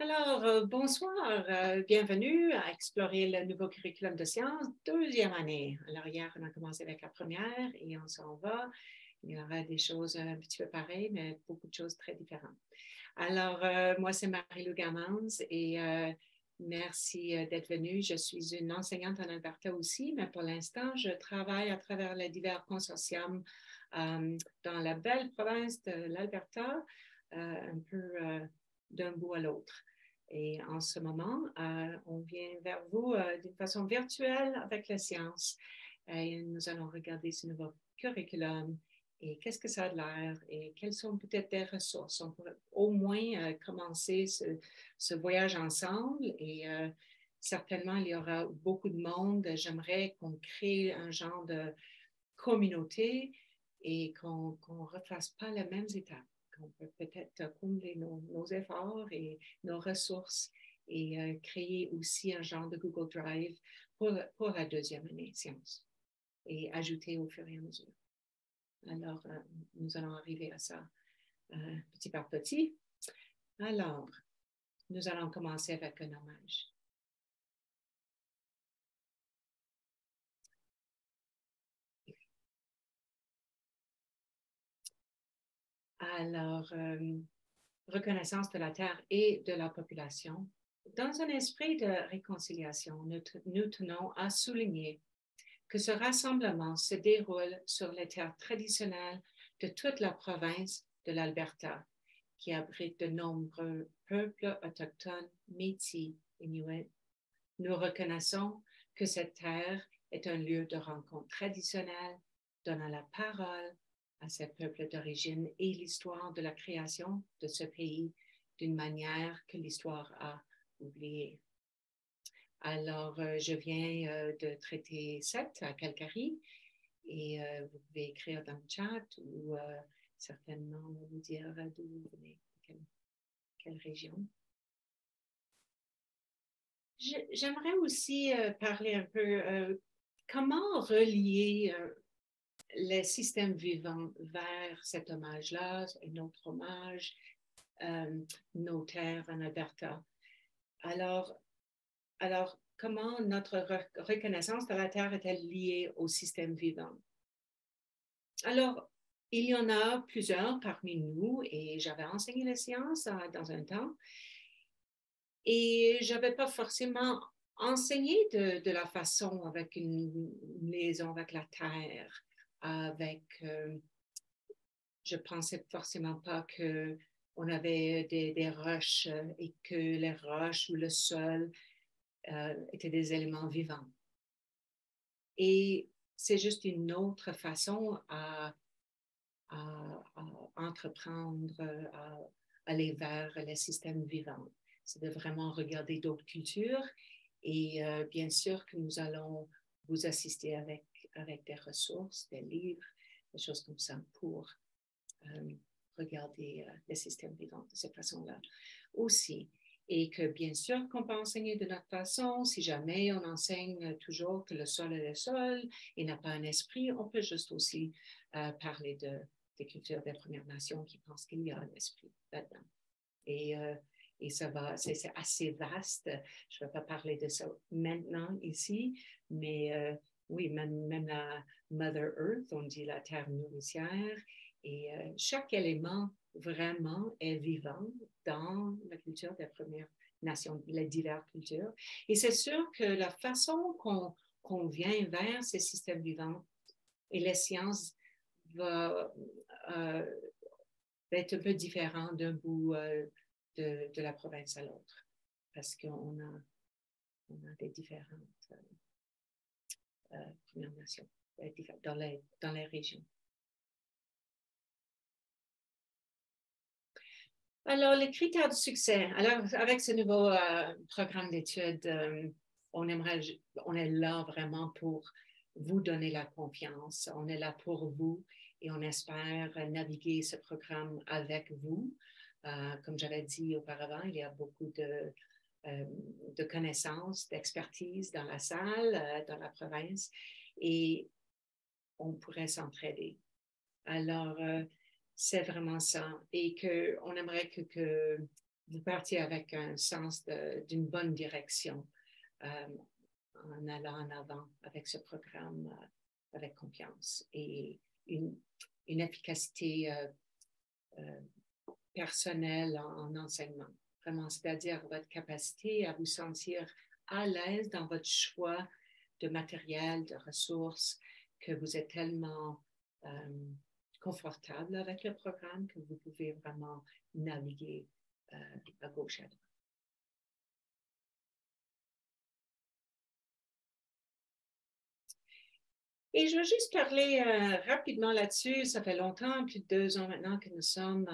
Bonsoir, bienvenue à explorer le nouveau curriculum de sciences, deuxième année. Alors, hier, on a commencé avec la première et on s'en va. Il y aura des choses un petit peu pareilles, mais beaucoup de choses très différentes. Moi, c'est Marie-Lou Gamans et merci d'être venue. Je suis une enseignante en Alberta aussi, mais pour l'instant, je travaille à travers les divers consortiums dans la belle province de l'Alberta, un peu d'un bout à l'autre. Et en ce moment, on vient vers vous d'une façon virtuelle avec la science. Et nous allons regarder ce nouveau curriculum et qu'est-ce que ça a de l'air et quelles sont peut-être des ressources. On pourrait au moins commencer ce voyage ensemble et certainement, il y aura beaucoup de monde. J'aimerais qu'on crée un genre de communauté et qu'on ne refasse pas les mêmes étapes, qu'on peut peut-être combler nos efforts et nos ressources et créer aussi un genre de Google Drive pour la deuxième année sciences et ajouter au fur et à mesure. Nous allons arriver à ça petit par petit. Alors, nous allons commencer avec un hommage. Reconnaissance de la terre et de la population. Dans un esprit de réconciliation, nous tenons à souligner que ce rassemblement se déroule sur les terres traditionnelles de toute la province de l'Alberta, qui abrite de nombreux peuples autochtones, métis, inuits. Nous reconnaissons que cette terre est un lieu de rencontre traditionnelle, donnant la parole à ces peuples d'origine et l'histoire de la création de ce pays d'une manière que l'histoire a oubliée. Je viens de traiter 7 à Calgary et vous pouvez écrire dans le chat ou certainement vous dire d'où vous venez, quelle région. J'aimerais aussi parler un peu comment relier les systèmes vivants vers cet hommage-là, un autre hommage, nos terres en Alberta. Alors, comment notre reconnaissance de la Terre est-elle liée au système vivant? Alors, il y en a plusieurs parmi nous et j'avais enseigné les sciences dans un temps et je n'avais pas forcément enseigné de la façon avec une liaison avec la Terre, je pensais forcément pas qu'on avait des roches et que les roches ou le sol étaient des éléments vivants. Et c'est juste une autre façon à entreprendre, à aller vers les systèmes vivants. C'est de vraiment regarder d'autres cultures et bien sûr que nous allons vous assister avec des ressources, des livres, des choses comme ça pour regarder les systèmes vivants de cette façon-là aussi. Et que bien sûr qu'on peut enseigner de notre façon, si jamais on enseigne toujours que le sol est le sol et n'a pas un esprit, on peut juste aussi parler des cultures des Premières Nations qui pensent qu'il y a un esprit là-dedans. Et ça va, c'est assez vaste. Je ne vais pas parler de ça maintenant ici, mais oui, même la Mother Earth, on dit la terre nourricière, et chaque élément vraiment est vivant dans la culture des Premières Nations, les diverses cultures. Et c'est sûr que la façon qu'on vient vers ces systèmes vivants et les sciences va être un peu différent d'un bout de la province à l'autre, parce qu'on a des différentes Premières Nations dans les régions. Alors, les critères de succès. Alors, avec ce nouveau programme d'études, on est là vraiment pour vous donner la confiance. On est là pour vous et on espère naviguer ce programme avec vous. Comme j'avais dit auparavant, il y a beaucoup de connaissances, d'expertise dans la salle, dans la province, et on pourrait s'entraider. Alors, c'est vraiment ça. Et qu'on aimerait que vous partiez avec un sens d'une bonne direction en allant en avant avec ce programme avec confiance et une efficacité personnelle en enseignement. Vraiment, c'est-à-dire votre capacité à vous sentir à l'aise dans votre choix de matériel, de ressources, que vous êtes tellement confortable avec le programme que vous pouvez vraiment naviguer à gauche et à droite. Et je veux juste parler rapidement là-dessus. Ça fait longtemps, plus de 2 ans maintenant que nous sommes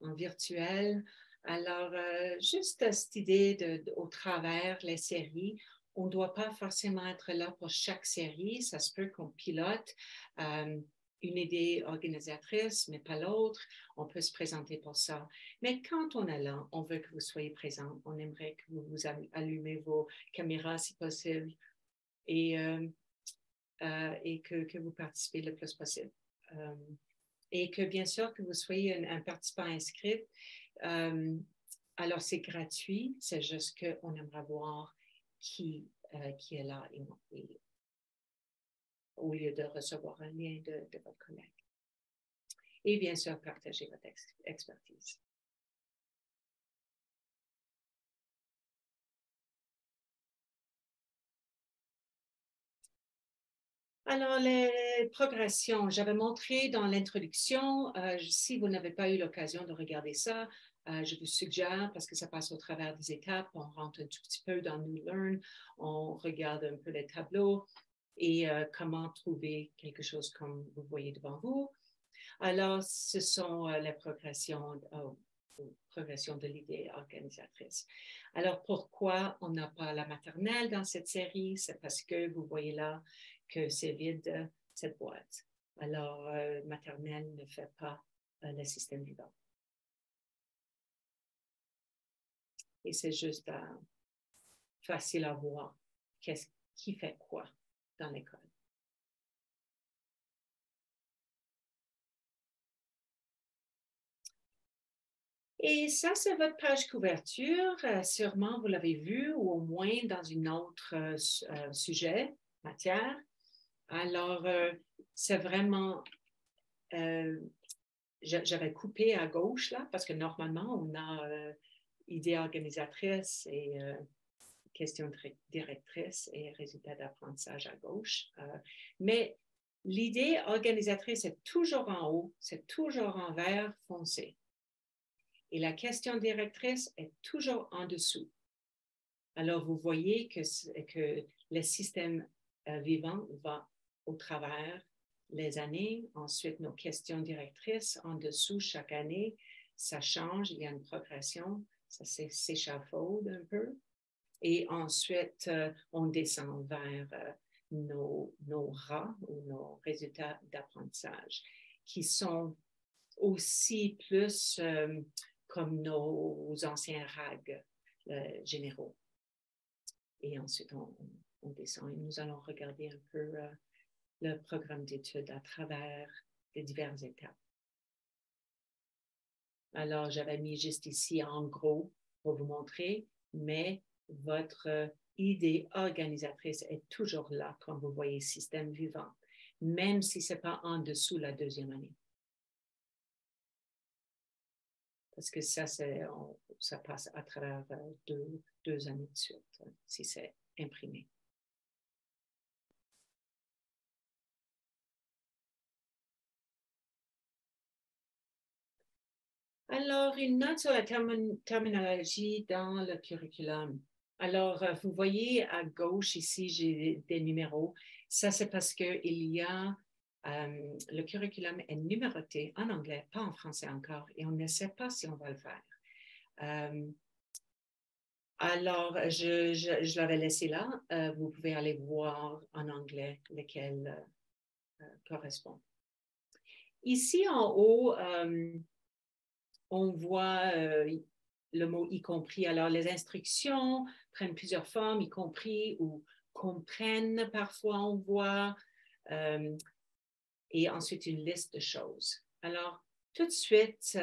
en virtuel. Alors, juste cette idée au travers les séries, on ne doit pas forcément être là pour chaque série. Ça se peut qu'on pilote une idée organisatrice, mais pas l'autre. On peut se présenter pour ça. Mais quand on est là, on veut que vous soyez présents. On aimerait que vous allumez vos caméras si possible et que vous participez le plus possible. Et que bien sûr que vous soyez un participant inscrit. Alors c'est gratuit, c'est juste qu'on aimerait voir qui est là et au lieu de recevoir un lien de votre collègue. Et bien sûr, partager votre expertise. Alors, les progressions, j'avais montré dans l'introduction, si vous n'avez pas eu l'occasion de regarder ça, je vous suggère, parce que ça passe au travers des étapes, on rentre un tout petit peu dans New Learn, on regarde un peu les tableaux et comment trouver quelque chose comme vous voyez devant vous. Alors, ce sont les progressions de l'idée organisatrice. Alors, pourquoi on n'a pas la maternelle dans cette série? C'est parce que vous voyez là que c'est vide, cette boîte. Alors, maternelle ne fait pas le système vivant. Et c'est juste facile à voir qui fait quoi dans l'école. Et ça, c'est votre page couverture. Sûrement, vous l'avez vu, ou au moins dans une autre sujet, matière. Alors, c'est vraiment... j'avais coupé à gauche, là, parce que normalement, on a idée organisatrice et question directrice et résultat d'apprentissage à gauche. Mais l'idée organisatrice est toujours en haut, c'est toujours en vert foncé. Et la question directrice est toujours en dessous. Alors, vous voyez que le système vivant va au travers les années. Ensuite, nos questions directrices en dessous chaque année, ça change, il y a une progression, ça s'échafaude un peu. Et ensuite, on descend vers nos rats ou nos résultats d'apprentissage qui sont aussi plus comme nos anciens RAG généraux. Et ensuite, on descend et nous allons regarder un peu le programme d'études à travers les diverses étapes. Alors, j'avais mis juste ici en gros pour vous montrer, mais votre idée organisatrice est toujours là quand vous voyez système vivant, même si ce n'est pas en dessous la deuxième année. Parce que ça passe à travers deux années de suite, si c'est imprimé. Alors, une note sur la terminologie dans le curriculum. Alors, vous voyez à gauche ici, j'ai des numéros. Ça, c'est parce que le curriculum est numéroté en anglais, pas en français encore, et on ne sait pas si on va le faire. Alors, je l'avais laissé là. Vous pouvez aller voir en anglais lequel correspond. Ici en haut, on voit le mot y compris. Alors, les instructions prennent plusieurs formes, y compris ou comprennent parfois, on voit, et ensuite une liste de choses. Alors, tout de suite,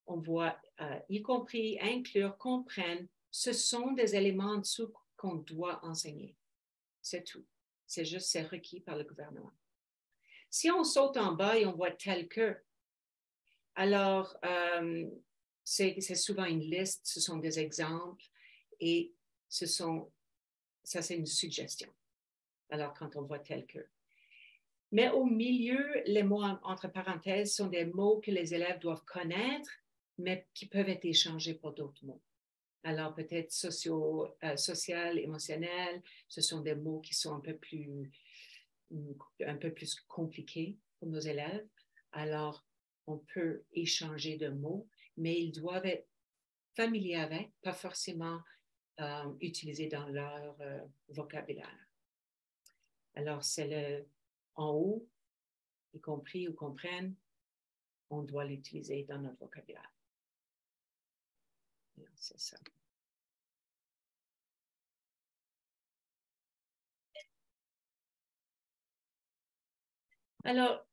on voit, y compris inclure, comprendre, ce sont des éléments en dessous qu'on doit enseigner. C'est tout. C'est juste, c'est requis par le gouvernement. Si on saute en bas et on voit tel que, alors c'est souvent une liste, ce sont des exemples et ça c'est une suggestion. Alors quand on voit tel que. Mais au milieu, les mots entre parenthèses sont des mots que les élèves doivent connaître, mais qui peuvent être échangés pour d'autres mots. Alors peut-être social, émotionnel, ce sont des mots qui sont un peu plus compliqués pour nos élèves. Alors, on peut échanger de mots, mais ils doivent être familiers avec, pas forcément utilisés dans leur vocabulaire. Alors, c'est en haut, y compris ou comprennent, on doit l'utiliser dans notre vocabulaire. C'est ça. Alors,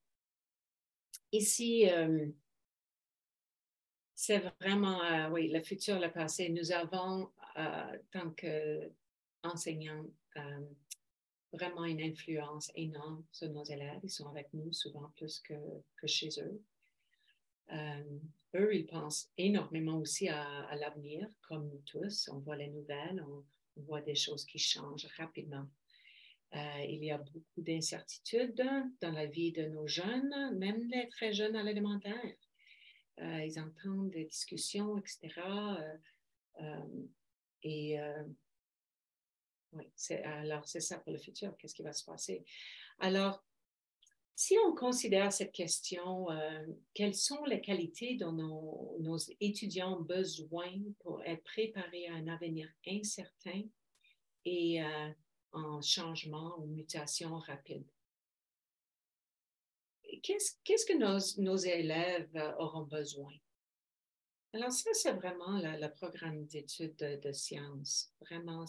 ici, c'est vraiment, oui, le futur, le passé. Nous avons, tant qu'enseignants, vraiment une influence énorme sur nos élèves. Ils sont avec nous souvent plus que chez eux. Eux, ils pensent énormément aussi à l'avenir, comme nous tous. On voit les nouvelles, on voit des choses qui changent rapidement. Il y a beaucoup d'incertitudes dans la vie de nos jeunes, même les très jeunes à l'élémentaire. Ils entendent des discussions, etc. Oui, alors c'est ça pour le futur, qu'est-ce qui va se passer? Alors, si on considère cette question, quelles sont les qualités dont nos étudiants ont besoin pour être préparés à un avenir incertain et en changement ou mutation rapide? Qu'est-ce que nos élèves auront besoin? Alors ça, c'est vraiment le programme d'études de sciences. Vraiment,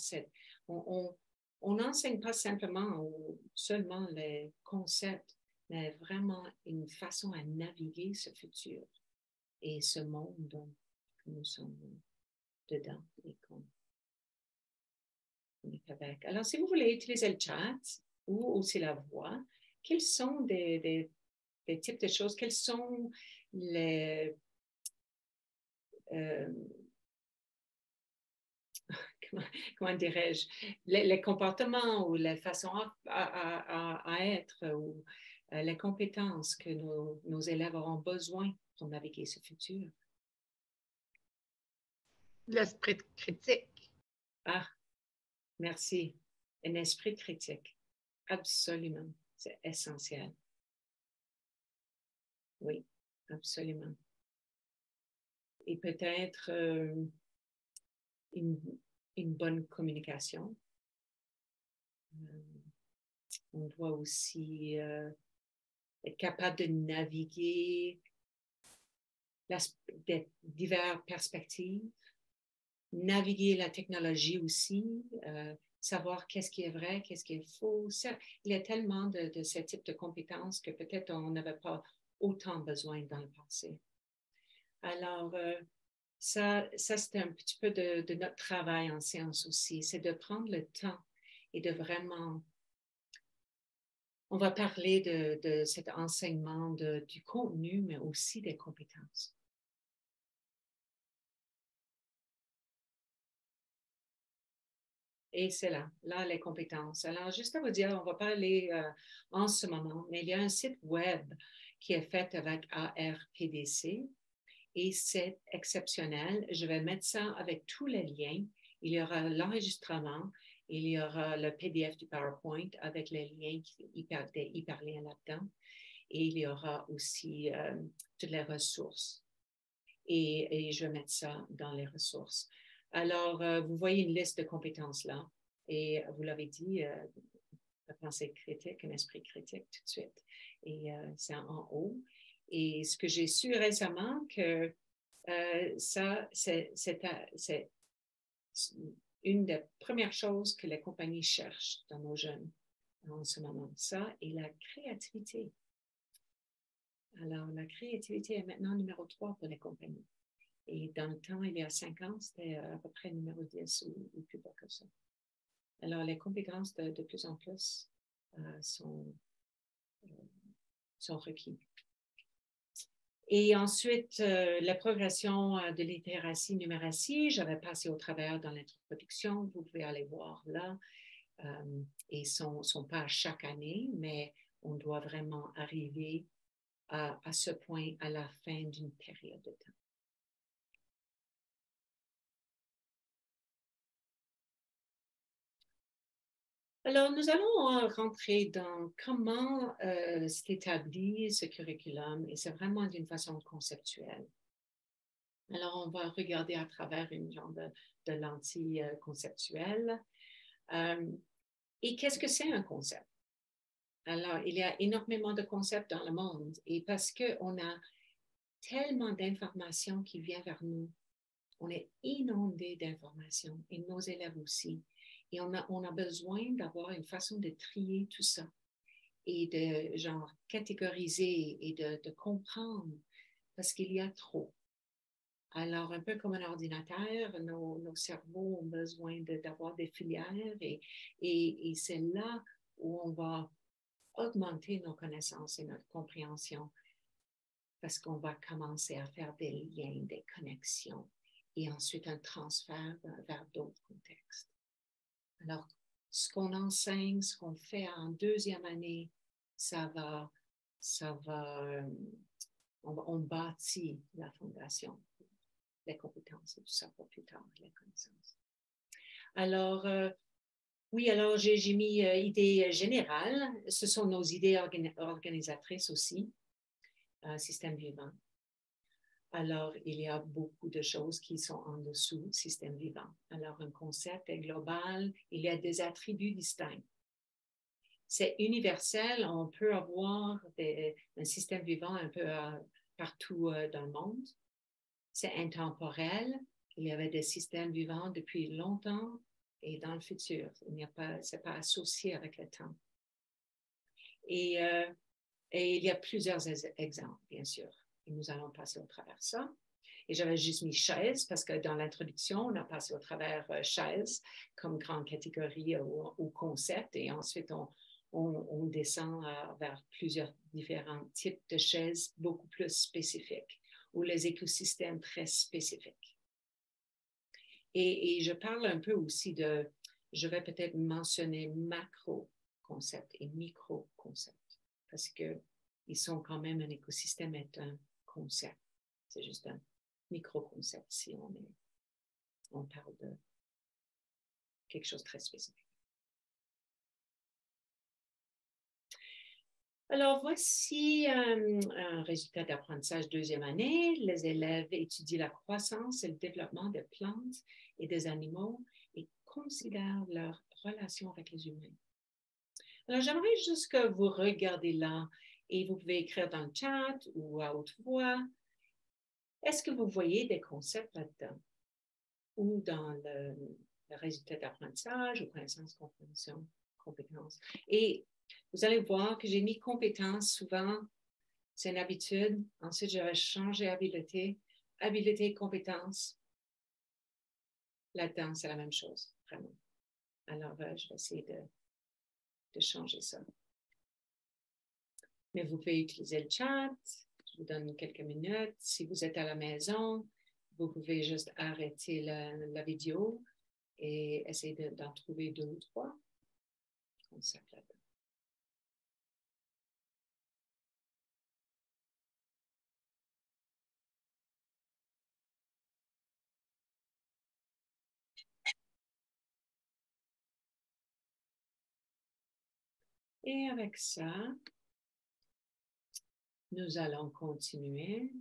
on n'enseigne pas simplement ou seulement les concepts, mais vraiment une façon à naviguer ce futur et ce monde que nous sommes dedans et qu'on est avec. Alors, si vous voulez utiliser le chat ou aussi la voix, quels sont des types de choses, quels sont les... comment dirais-je, les comportements ou les façons à être ou les compétences que nos élèves auront besoin pour naviguer ce futur. L'esprit critique. Ah, merci. Un esprit critique. Absolument. C'est essentiel. Oui, absolument. Et peut-être une bonne communication. On doit aussi être capable de naviguer des diverses perspectives, naviguer la technologie aussi, savoir qu'est-ce qui est vrai, qu'est-ce qui est faux. Il y a tellement de ce type de compétences que peut-être on n'avait pas autant besoin dans le passé. Alors, ça c'est un petit peu de notre travail en sciences aussi, c'est de prendre le temps et de vraiment... On va parler de cet enseignement du contenu, mais aussi des compétences. Et c'est là les compétences. Alors, juste à vous dire, on va parler en ce moment, mais il y a un site web qui est fait avec ARPDC et c'est exceptionnel. Je vais mettre ça avec tous les liens. Il y aura l'enregistrement, il y aura le PDF du PowerPoint avec les liens hyperliens là-dedans. Et il y aura aussi toutes les ressources. Et je vais mettre ça dans les ressources. Alors, vous voyez une liste de compétences là. Et vous l'avez dit, la pensée critique, un esprit critique tout de suite. Et c'est en haut. Et ce que j'ai su récemment, que ça, c'est une des premières choses que les compagnies cherchent dans nos jeunes en ce moment. Ça et la créativité. Alors, la créativité est maintenant numéro 3 pour les compagnies. Et dans le temps, il y a 5 ans, c'était à peu près numéro 10 ou plus bas que ça. Alors, les compétences de plus en plus sont requises. Et ensuite, la progression de littératie, numératie, j'avais passé au travers dans l'introduction, vous pouvez aller voir là, et ne sont pas chaque année, mais on doit vraiment arriver à ce point à la fin d'une période de temps. Alors, nous allons rentrer dans comment c'est établi ce curriculum, et c'est vraiment d'une façon conceptuelle. Alors, on va regarder à travers une genre de lentille conceptuelle. Et qu'est-ce que c'est un concept? Alors, il y a énormément de concepts dans le monde, et parce qu'on a tellement d'informations qui viennent vers nous, on est inondé d'informations, et nos élèves aussi. Et on a besoin d'avoir une façon de trier tout ça et de genre catégoriser et de comprendre parce qu'il y a trop. Alors, un peu comme un ordinateur, nos cerveaux ont besoin d'avoir des filières et c'est là où on va augmenter nos connaissances et notre compréhension parce qu'on va commencer à faire des liens, des connexions et ensuite un transfert vers d'autres contextes. Alors, ce qu'on enseigne, ce qu'on fait en deuxième année, on bâtit la fondation, les compétences et tout ça pour plus tard, les connaissances. Alors, oui, alors j'ai mis idées générales. Ce sont nos idées organisatrices aussi, système vivant. Alors, il y a beaucoup de choses qui sont en dessous système vivant. Alors, un concept est global, il y a des attributs distincts. C'est universel, on peut avoir un système vivant un peu partout dans le monde. C'est intemporel, il y avait des systèmes vivants depuis longtemps et dans le futur. Ce n'est pas associé avec le temps. Et il y a plusieurs exemples, bien sûr. Et nous allons passer au travers de ça. Et j'avais juste mis chaise parce que dans l'introduction, on a passé au travers chaise comme grande catégorie au concept. Et ensuite, on descend vers plusieurs différents types de chaises beaucoup plus spécifiques ou les écosystèmes très spécifiques. Et je parle un peu aussi je vais peut-être mentionner macro-concept et micro-concept parce qu'ils sont quand même un écosystème est un concept. C'est juste un micro-concept si on parle de quelque chose de très spécifique. Alors, voici un résultat d'apprentissage deuxième année. Les élèves étudient la croissance et le développement des plantes et des animaux et considèrent leur relation avec les humains. Alors, j'aimerais juste que vous regardez là et vous pouvez écrire dans le chat ou à haute voix. Est-ce que vous voyez des concepts là-dedans ou dans le résultat d'apprentissage ou connaissance, compréhension, compétence? Et vous allez voir que j'ai mis compétence souvent, c'est une habitude. Ensuite, je vais changer habileté, compétence. Là-dedans, c'est la même chose, vraiment. Alors, je vais essayer de changer ça. Mais vous pouvez utiliser le chat. Je vous donne quelques minutes. Si vous êtes à la maison, vous pouvez juste arrêter la vidéo et essayer d'en trouver 2 ou 3 concepts là-dedans. Et avec ça, nous allons continuer.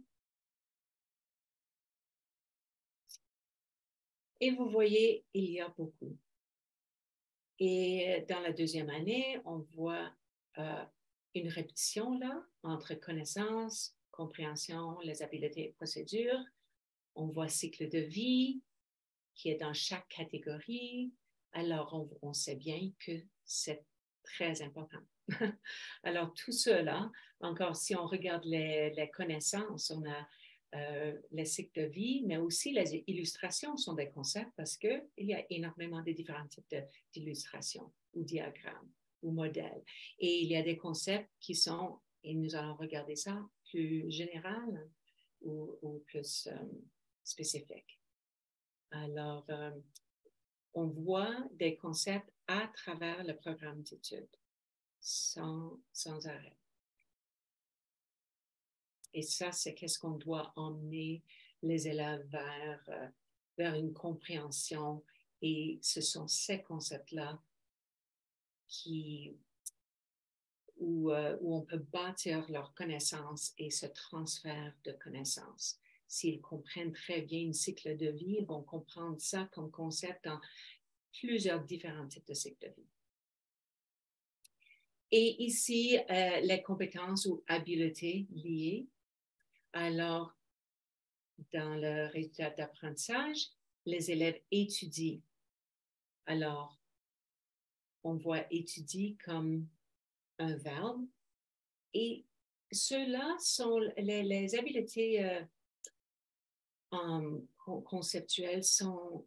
Et vous voyez, il y a beaucoup. Et dans la deuxième année, on voit une répétition là entre connaissance, compréhension, les habiletés et procédures. On voit cycle de vie qui est dans chaque catégorie. Alors, on sait bien que c'est très important. Alors, tout cela, encore si on regarde les connaissances, on a les cycles de vie, mais aussi les illustrations sont des concepts parce qu'il y a énormément de différents types d'illustrations ou diagrammes ou modèles. Et il y a des concepts qui sont, et nous allons regarder ça, plus général ou plus spécifiques. Alors, on voit des concepts à travers le programme d'études sans arrêt. Et ça, c'est qu'est-ce qu'on doit emmener les élèves vers une compréhension. Et ce sont ces concepts-là où on peut bâtir leur connaissance et ce transfert de connaissances. S'ils comprennent très bien une cycle de vie, ils vont comprendre ça comme concept dans plusieurs différents types de cycles de vie. Et ici, les compétences ou habiletés liées. Alors, dans le résultat d'apprentissage, les élèves étudient. Alors, on voit étudier comme un verbe. Et ceux-là sont les habiletés conceptuelles sont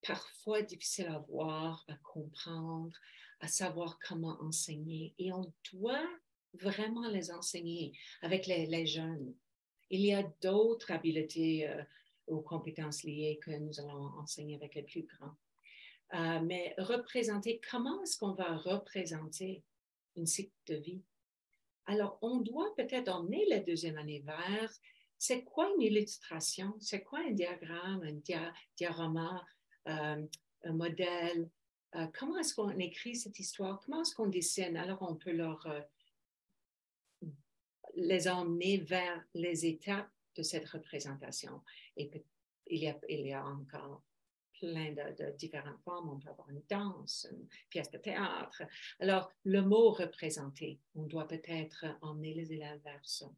parfois difficiles à voir, à comprendre, à savoir comment enseigner. Et on doit vraiment les enseigner avec les jeunes. Il y a d'autres habiletés aux compétences liées que nous allons enseigner avec les plus grands. Mais représenter, comment est-ce qu'on va représenter une cycle de vie? Alors, on doit peut-être emmener la deuxième année vers, c'est quoi une illustration? C'est quoi un diagramme, un diorama, un modèle? Comment est-ce qu'on écrit cette histoire? Comment est-ce qu'on dessine? Alors, on peut les emmener vers les étapes de cette représentation. Et il y a encore plein de différentes formes. On peut avoir une danse, une pièce de théâtre. Alors, le mot représenter, on doit peut-être emmener les élèves vers ça.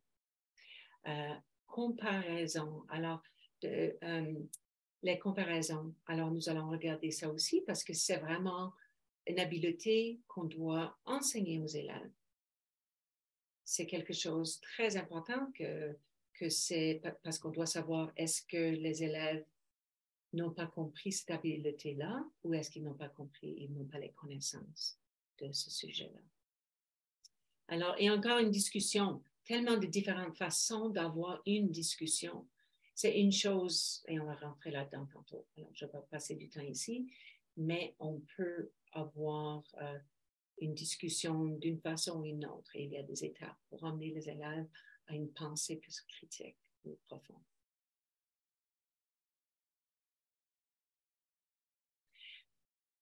Comparaison. Alors, les comparaisons. Alors, nous allons regarder ça aussi parce que c'est vraiment une habileté qu'on doit enseigner aux élèves. C'est quelque chose de très important que c'est parce qu'on doit savoir est-ce que les élèves n'ont pas compris cette habileté-là ou est-ce qu'ils n'ont pas compris, ils n'ont pas les connaissances de ce sujet-là. Alors, et encore une discussion, tellement de différentes façons d'avoir une discussion. C'est une chose, et on va rentrer là-dedans tantôt, alors je ne vais pas passer du temps ici, mais on peut avoir une discussion d'une façon ou d'une autre. Et il y a des étapes pour emmener les élèves à une pensée plus critique ou profonde.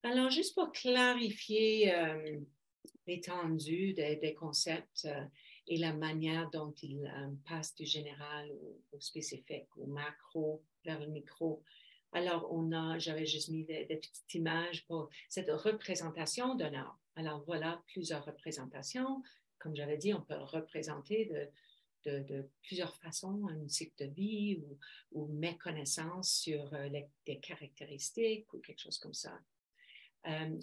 Alors, juste pour clarifier l'étendue des concepts et la manière dont ils passent du général au spécifique, au macro vers le micro. Alors, j'avais juste mis des petites images pour cette représentation d'un arbre. Alors, voilà plusieurs représentations. Comme j'avais dit, on peut représenter de plusieurs façons un cycle de vie ou mes connaissances sur des caractéristiques ou quelque chose comme ça.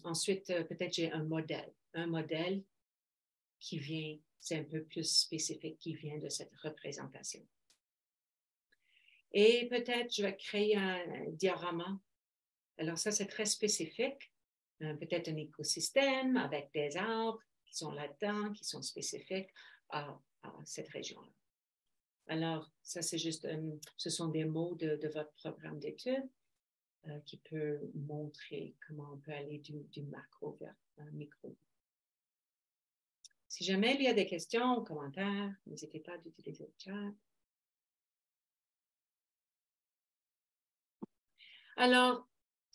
Ensuite, peut-être j'ai un modèle qui vient, c'est un peu plus spécifique, qui vient de cette représentation. Et peut-être je vais créer un diorama. Alors ça, c'est très spécifique. Peut-être un écosystème avec des arbres qui sont là-dedans, qui sont spécifiques à cette région-là. Alors, ça, c'est juste, ce sont des mots de votre programme d'études qui peut montrer comment on peut aller du macro vers un micro. Si jamais il y a des questions ou commentaires, n'hésitez pas d'utiliser le chat. Alors,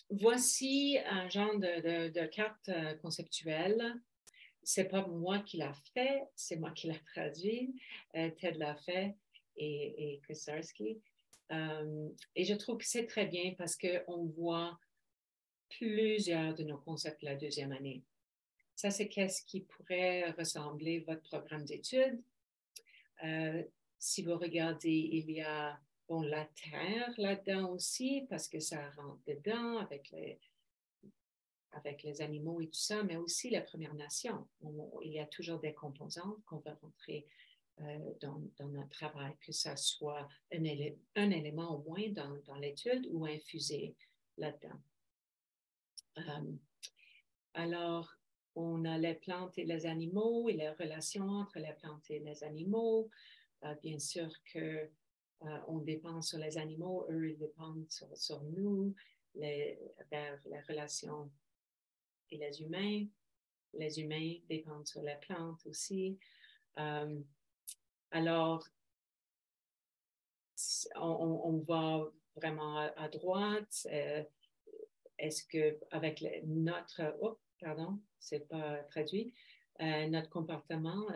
voici un genre de carte conceptuelle. Ce n'est pas moi qui l'a fait, c'est moi qui l'a traduit. Ted l'a fait et Krasarski. Et je trouve que c'est très bien parce qu'on voit plusieurs de nos concepts la deuxième année. Ça, c'est qu'est-ce qui pourrait ressembler à votre programme d'études. Si vous regardez, il y a la terre là-dedans aussi, parce que ça rentre dedans avec les animaux et tout ça, mais aussi la Première Nation. Il y a toujours des composantes qu'on va rentrer dans notre travail, que ça soit un élément au moins dans l'étude ou infusé là-dedans. Alors, on a les plantes et les animaux et les relations entre les plantes et les animaux. Bien sûr que on dépend sur les animaux, eux, ils dépendent sur nous, vers les relations et les humains. Les humains dépendent sur les plantes aussi. Alors, on va vraiment à droite. Est-ce que avec c'est pas traduit, notre comportement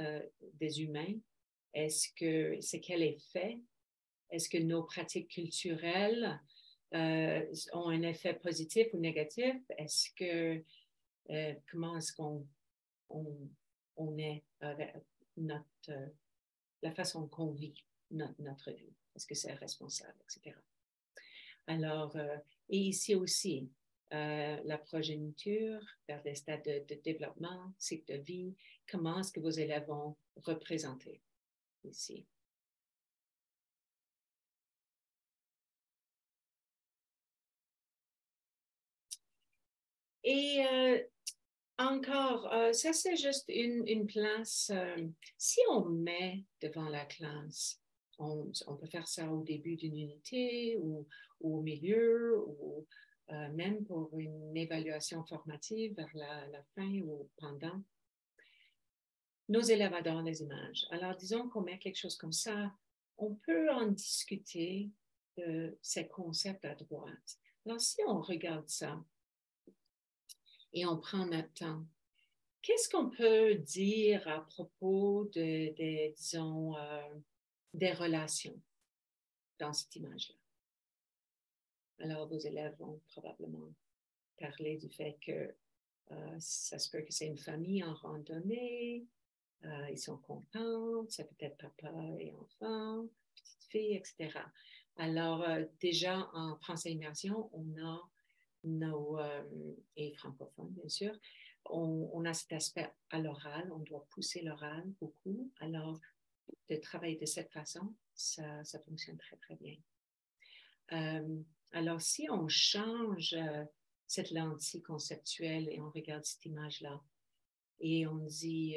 des humains, c'est quel effet? Est-ce que nos pratiques culturelles ont un effet positif ou négatif? Comment est-ce qu'on est avec la façon qu'on vit notre vie? Est-ce que c'est responsable, etc. Alors, et ici aussi, la progéniture vers des stades de développement, cycle de vie, comment est-ce que vos élèves vont représenter ici? Et encore, ça c'est juste une place. Si on met devant la classe, on peut faire ça au début d'une unité ou au milieu ou même pour une évaluation formative vers la fin ou pendant. Nos élèves adorent les images. Alors, disons qu'on met quelque chose comme ça, on peut en discuter de ces concepts à droite. Alors, si on regarde ça et on prend notre temps, qu'est-ce qu'on peut dire à propos disons, des relations dans cette image-là? Alors, vos élèves vont probablement parler du fait que ça se peut que c'est une famille en randonnée, ils sont contents, c'est peut-être papa et enfant, petite fille, etc. Alors, déjà en français immersion, on a et francophone, bien sûr, on a cet aspect à l'oral, on doit pousser l'oral beaucoup. Alors, de travailler de cette façon, ça fonctionne très, très bien. Alors, si on change cette lentille conceptuelle et on regarde cette image-là et on dit,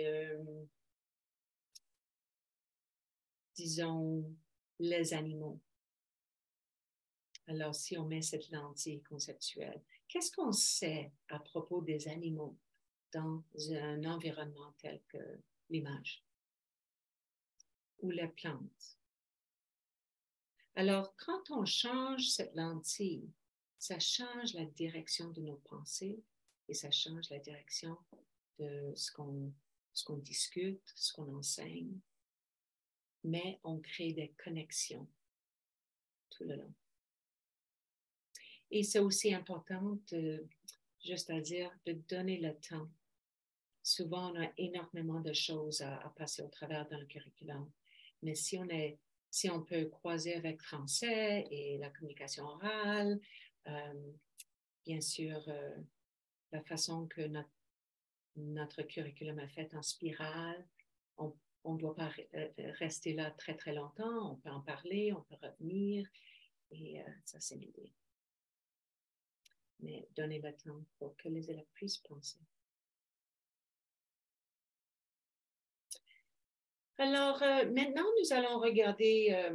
disons, les animaux. Alors, si on met cette lentille conceptuelle, qu'est-ce qu'on sait à propos des animaux dans un environnement tel que l'image ou les plantes? Alors, quand on change cette lentille, ça change la direction de nos pensées et ça change la direction de ce qu'on discute, ce qu'on enseigne, mais on crée des connexions tout le long. Et c'est aussi important, juste à dire, de donner le temps. Souvent, on a énormément de choses à passer au travers dans le curriculum, mais si on peut croiser avec français et la communication orale, bien sûr, la façon que notre curriculum est fait en spirale, on ne doit pas rester là très, très longtemps. On peut en parler, on peut revenir, et ça, c'est l'idée. Mais donner le temps pour que les élèves puissent penser. Alors, maintenant, nous allons regarder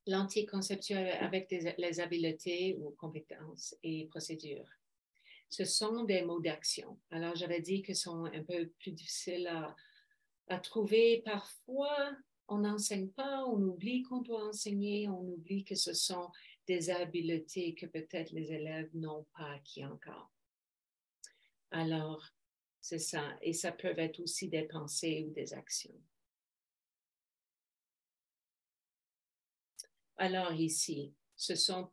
l'anticonceptuel avec les habiletés ou compétences et procédures. Ce sont des mots d'action. Alors, j'avais dit qu'ils sont un peu plus difficiles à trouver. Parfois, on n'enseigne pas, on oublie qu'on doit enseigner, on oublie que ce sont des habiletés que peut-être les élèves n'ont pas acquis encore. Alors, c'est ça. Et ça peut être aussi des pensées ou des actions. Alors ici, ce sont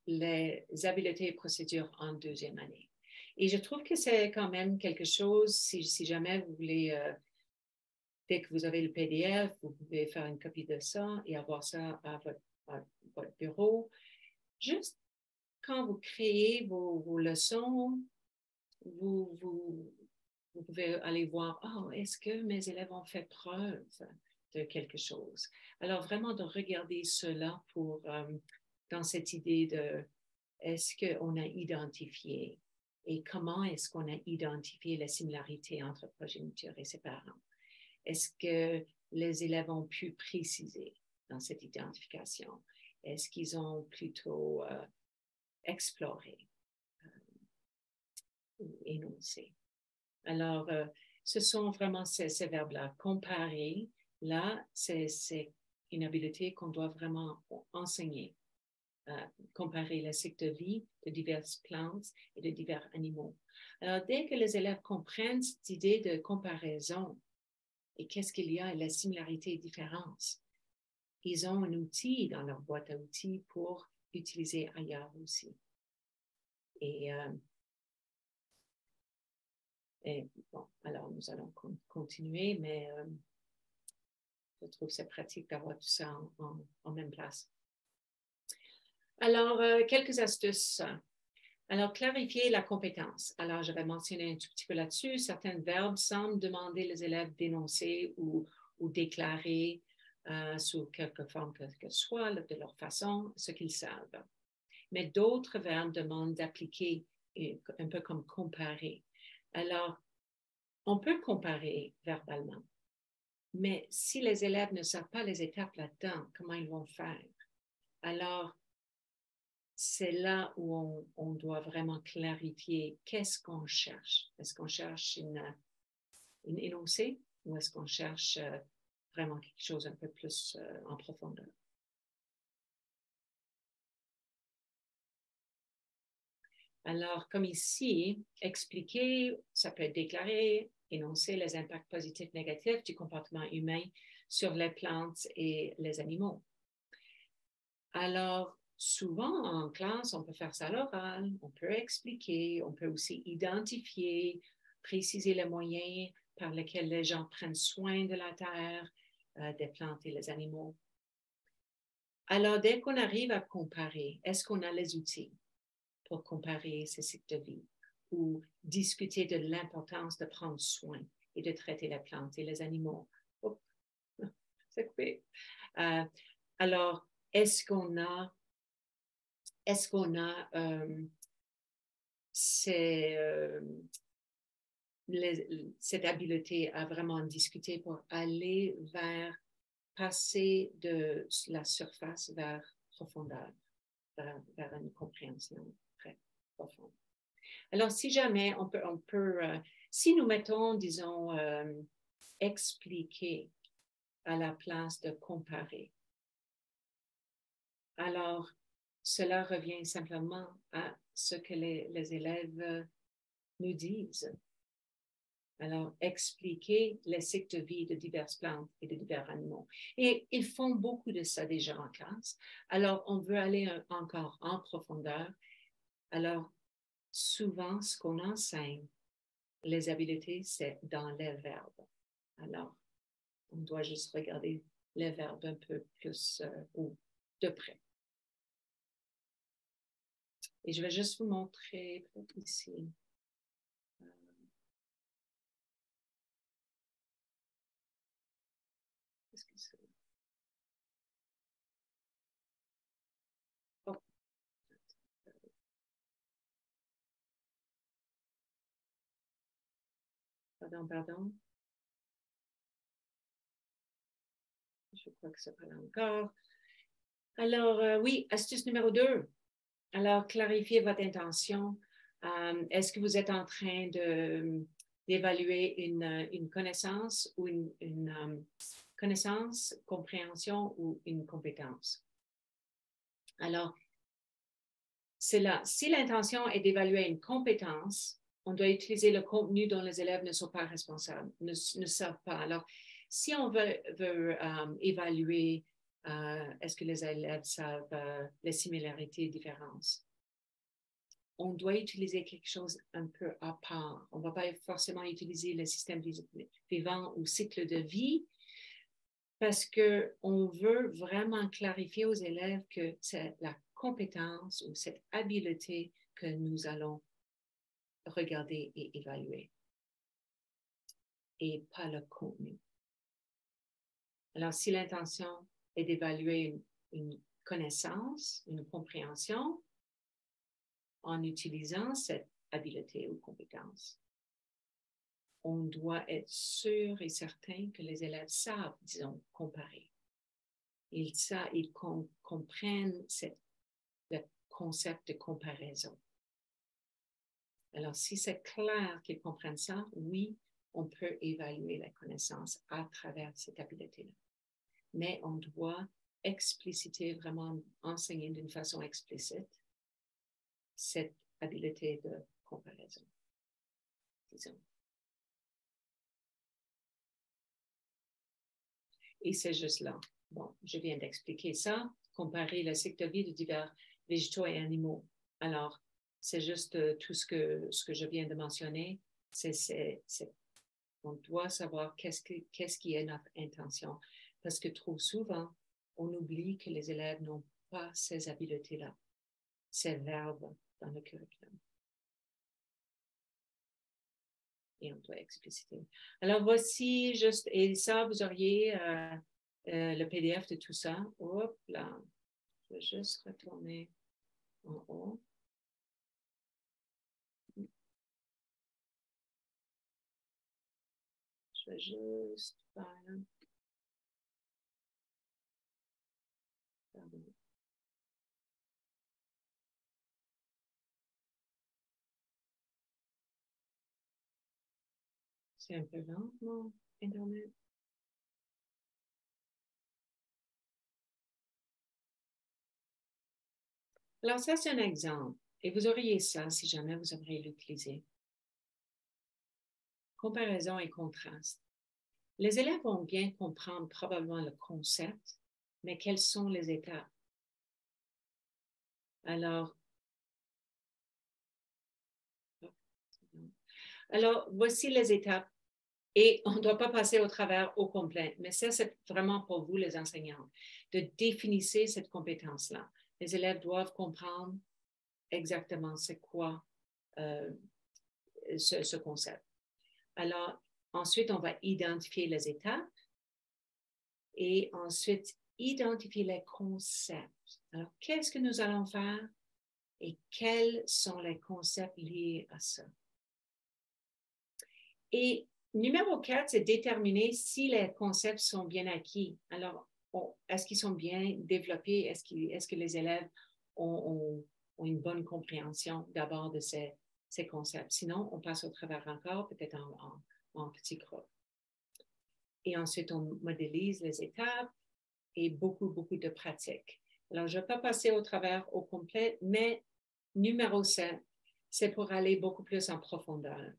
les habiletés et procédures en deuxième année. Et je trouve que c'est quand même quelque chose, si jamais vous voulez, dès que vous avez le PDF, vous pouvez faire une copie de ça et avoir ça à votre bureau. Juste quand vous créez vos leçons, vous pouvez aller voir, est-ce que mes élèves ont fait preuve de quelque chose. Alors, vraiment de regarder cela pour, dans cette idée de est-ce qu'on a identifié et comment est-ce qu'on a identifié la similarité entre progéniture et ses parents? Est-ce que les élèves ont pu préciser dans cette identification? Est-ce qu'ils ont plutôt exploré ou énoncé? Alors, ce sont vraiment ces verbes-là. Comparer, là, c'est une habileté qu'on doit vraiment enseigner. Comparer le cycle de vie de diverses plantes et de divers animaux. Alors, dès que les élèves comprennent cette idée de comparaison et qu'est-ce qu'il y a, la similarité et différence, ils ont un outil dans leur boîte à outils pour utiliser ailleurs aussi. Et bon, alors nous allons continuer, mais je trouve que c'est pratique d'avoir tout ça en même place. Alors, quelques astuces. Alors, clarifier la compétence. Alors, je vais mentionner un tout petit peu là-dessus. Certains verbes semblent demander les élèves d'énoncer ou déclarer sous quelque forme que ce soit, de leur façon, ce qu'ils savent. Mais d'autres verbes demandent d'appliquer, un peu comme comparer. Alors, on peut comparer verbalement, mais si les élèves ne savent pas les étapes là-dedans, comment ils vont faire? Alors, c'est là où on doit vraiment clarifier qu'est-ce qu'on cherche. Est-ce qu'on cherche une énoncée ou est-ce qu'on cherche vraiment quelque chose un peu plus en profondeur? Alors, comme ici, expliquer, ça peut être déclarer, énoncer les impacts positifs, négatifs du comportement humain sur les plantes et les animaux. Alors, souvent en classe, on peut faire ça à l'oral, on peut expliquer, on peut aussi identifier, préciser les moyens par lesquels les gens prennent soin de la terre, des plantes et les animaux. Alors, dès qu'on arrive à comparer, est-ce qu'on a les outils pour comparer ces cycles de vie ou discuter de l'importance de prendre soin et de traiter les plantes et les animaux? Oh, c'est coupé. Alors, est-ce qu'on a cette habileté à vraiment discuter pour aller passer de la surface vers profondeur, vers une compréhension très profonde. Alors, si jamais si nous mettons, disons, expliquer à la place de comparer, alors cela revient simplement à ce que les élèves nous disent. Alors, expliquer les cycles de vie de diverses plantes et de divers animaux. Et ils font beaucoup de ça déjà en classe. Alors, on veut aller encore en profondeur. Alors, souvent, ce qu'on enseigne, les habiletés, c'est dans les verbes. Alors, on doit juste regarder les verbes un peu plus de près. Et je vais juste vous montrer peut-être ici. Qu'est-ce que c'est? Oh. Pardon. Je crois que c'est pas là encore. Alors, oui, astuce numéro 2. Alors, clarifiez votre intention. Est-ce que vous êtes en train d'évaluer une connaissance ou une connaissance, compréhension ou une compétence? Alors, c'est là. Si l'intention est d'évaluer une compétence, on doit utiliser le contenu dont les élèves ne sont pas responsables, ne savent pas. Alors, si on veut évaluer, est-ce que les élèves savent les similarités et différences, on doit utiliser quelque chose un peu à part. On ne va pas forcément utiliser le système vivant ou cycle de vie parce qu'on veut vraiment clarifier aux élèves que c'est la compétence ou cette habileté que nous allons regarder et évaluer et pas le contenu. Alors, si l'intention est d'évaluer une connaissance, une compréhension, en utilisant cette habileté ou compétence, on doit être sûr et certain que les élèves savent, disons, comparer. Ils comprennent le concept de comparaison. Alors, si c'est clair qu'ils comprennent ça, oui, on peut évaluer la connaissance à travers cette habileté-là. Mais on doit expliciter, vraiment enseigner d'une façon explicite cette habileté de comparaison, disons. Et c'est juste là. Bon, je viens d'expliquer ça, comparer le cycle de vie de divers végétaux et animaux. Alors, c'est juste tout ce que je viens de mentionner. On doit savoir qu'est-ce qui est notre intention. Parce que trop souvent, on oublie que les élèves n'ont pas ces habiletés-là, ces verbes dans le curriculum. Et on doit expliciter. Alors, voici juste, et ça, vous auriez le PDF de tout ça. Hop là, je vais juste retourner en haut. Je vais juste faire... Pardon. C'est un peu lent, mon Internet. Alors, ça, c'est un exemple. Et vous auriez ça si jamais vous aimeriez l'utiliser. Comparaison et contraste. Les élèves vont bien comprendre probablement le concept, mais quelles sont les étapes? Alors, voici les étapes. Et on ne doit pas passer au travers au complet, mais ça, c'est vraiment pour vous, les enseignants, de définir cette compétence-là. Les élèves doivent comprendre exactement c'est quoi ce concept. Alors, ensuite, on va identifier les étapes et ensuite identifier les concepts. Alors, qu'est-ce que nous allons faire et quels sont les concepts liés à ça? Et numéro 4, c'est déterminer si les concepts sont bien acquis. Alors, est-ce qu'ils sont bien développés? Est-ce que les élèves ont une bonne compréhension d'abord de ces concepts? Sinon, on passe au travers encore, peut-être en petits groupe. Et ensuite, on modélise les étapes et beaucoup de pratiques. Alors, je ne vais pas passer au travers au complet, mais numéro 7, c'est pour aller beaucoup plus en profondeur.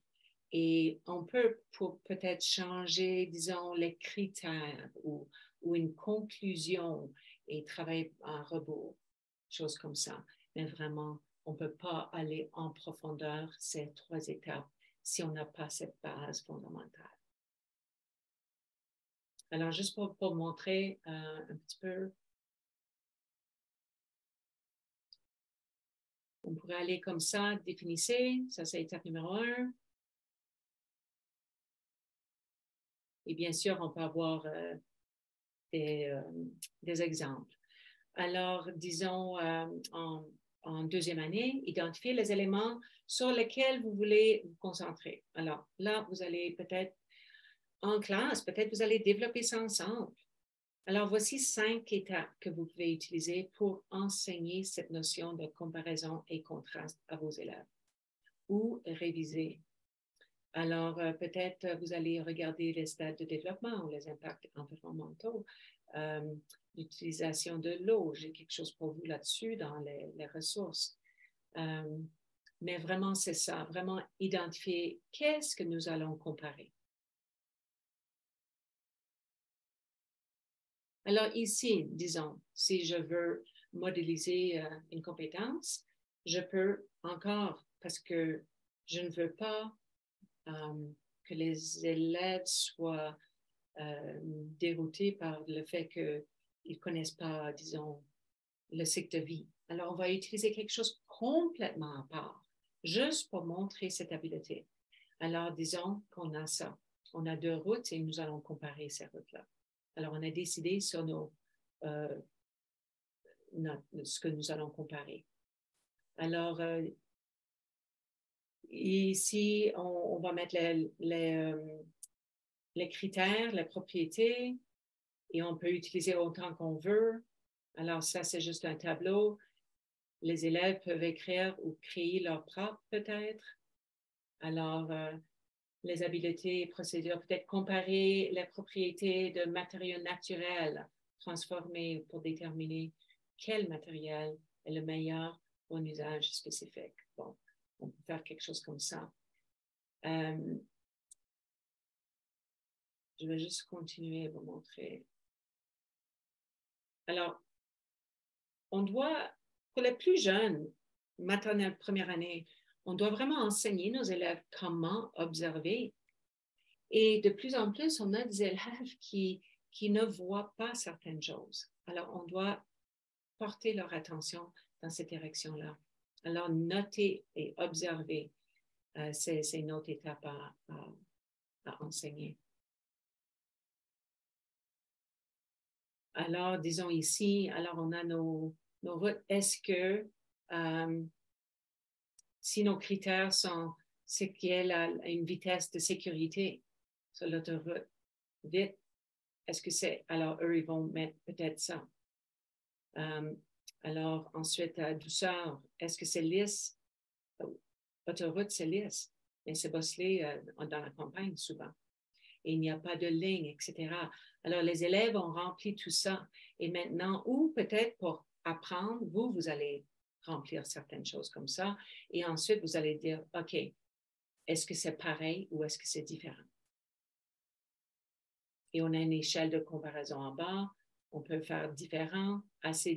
Et on peut peut-être changer, disons, les critères ou une conclusion et travailler en rebours, choses comme ça. Mais vraiment, on ne peut pas aller en profondeur ces 3 étapes si on n'a pas cette base fondamentale. Alors, juste pour montrer un petit peu, on pourrait aller comme ça, définissez, ça c'est étape numéro 1. Et bien sûr, on peut avoir des exemples. Alors, disons, en deuxième année, identifiez les éléments sur lesquels vous voulez vous concentrer. Alors, là, vous allez peut-être, en classe, peut-être vous allez développer ça ensemble. Alors, voici 5 étapes que vous pouvez utiliser pour enseigner cette notion de comparaison et contraste à vos élèves ou réviser. Alors, peut-être vous allez regarder les stades de développement ou les impacts environnementaux, l'utilisation de l'eau. J'ai quelque chose pour vous là-dessus dans les ressources. Mais vraiment, c'est ça, vraiment identifier qu'est-ce que nous allons comparer. Alors ici, disons, si je veux modéliser une compétence, je peux encore, parce que je ne veux pas que les élèves soient déroutés par le fait qu'ils ne connaissent pas, disons, le cycle de vie. Alors, on va utiliser quelque chose complètement à part, juste pour montrer cette habileté. Alors, disons qu'on a ça. On a 2 routes et nous allons comparer ces routes-là. Alors, on a décidé sur ce que nous allons comparer. Alors, ici, on va mettre les critères, les propriétés, et on peut utiliser autant qu'on veut. Alors, ça, c'est juste un tableau. Les élèves peuvent écrire ou créer leur propre, peut-être. Alors, les habiletés et procédures, peut-être comparer les propriétés de matériaux naturels transformés pour déterminer quel matériel est le meilleur pour un usage spécifique. Bon, on peut faire quelque chose comme ça. Je vais juste continuer à vous montrer. Alors, on doit, pour les plus jeunes, maternelle première année, on doit vraiment enseigner nos élèves comment observer. Et de plus en plus, on a des élèves qui ne voient pas certaines choses. Alors, on doit porter leur attention dans cette direction-là. Alors, noter et observer, c'est notre étape à enseigner. Alors, disons ici, alors on a nos routes. Est-ce que si nos critères sont ce qui est une vitesse de sécurité sur l'autoroute, vite, est-ce que c'est, alors eux, ils vont mettre peut-être ça. Alors, ensuite, douceur, est-ce que c'est lisse? Autoroute, c'est lisse, mais c'est bosselé dans la campagne souvent. Et il n'y a pas de ligne, etc. Alors, les élèves ont rempli tout ça. Et maintenant, ou peut-être pour apprendre, vous allez remplir certaines choses comme ça. Et ensuite, vous allez dire, OK, est-ce que c'est pareil ou est-ce que c'est différent? Et on a une échelle de comparaison en bas. On peut faire différent, assez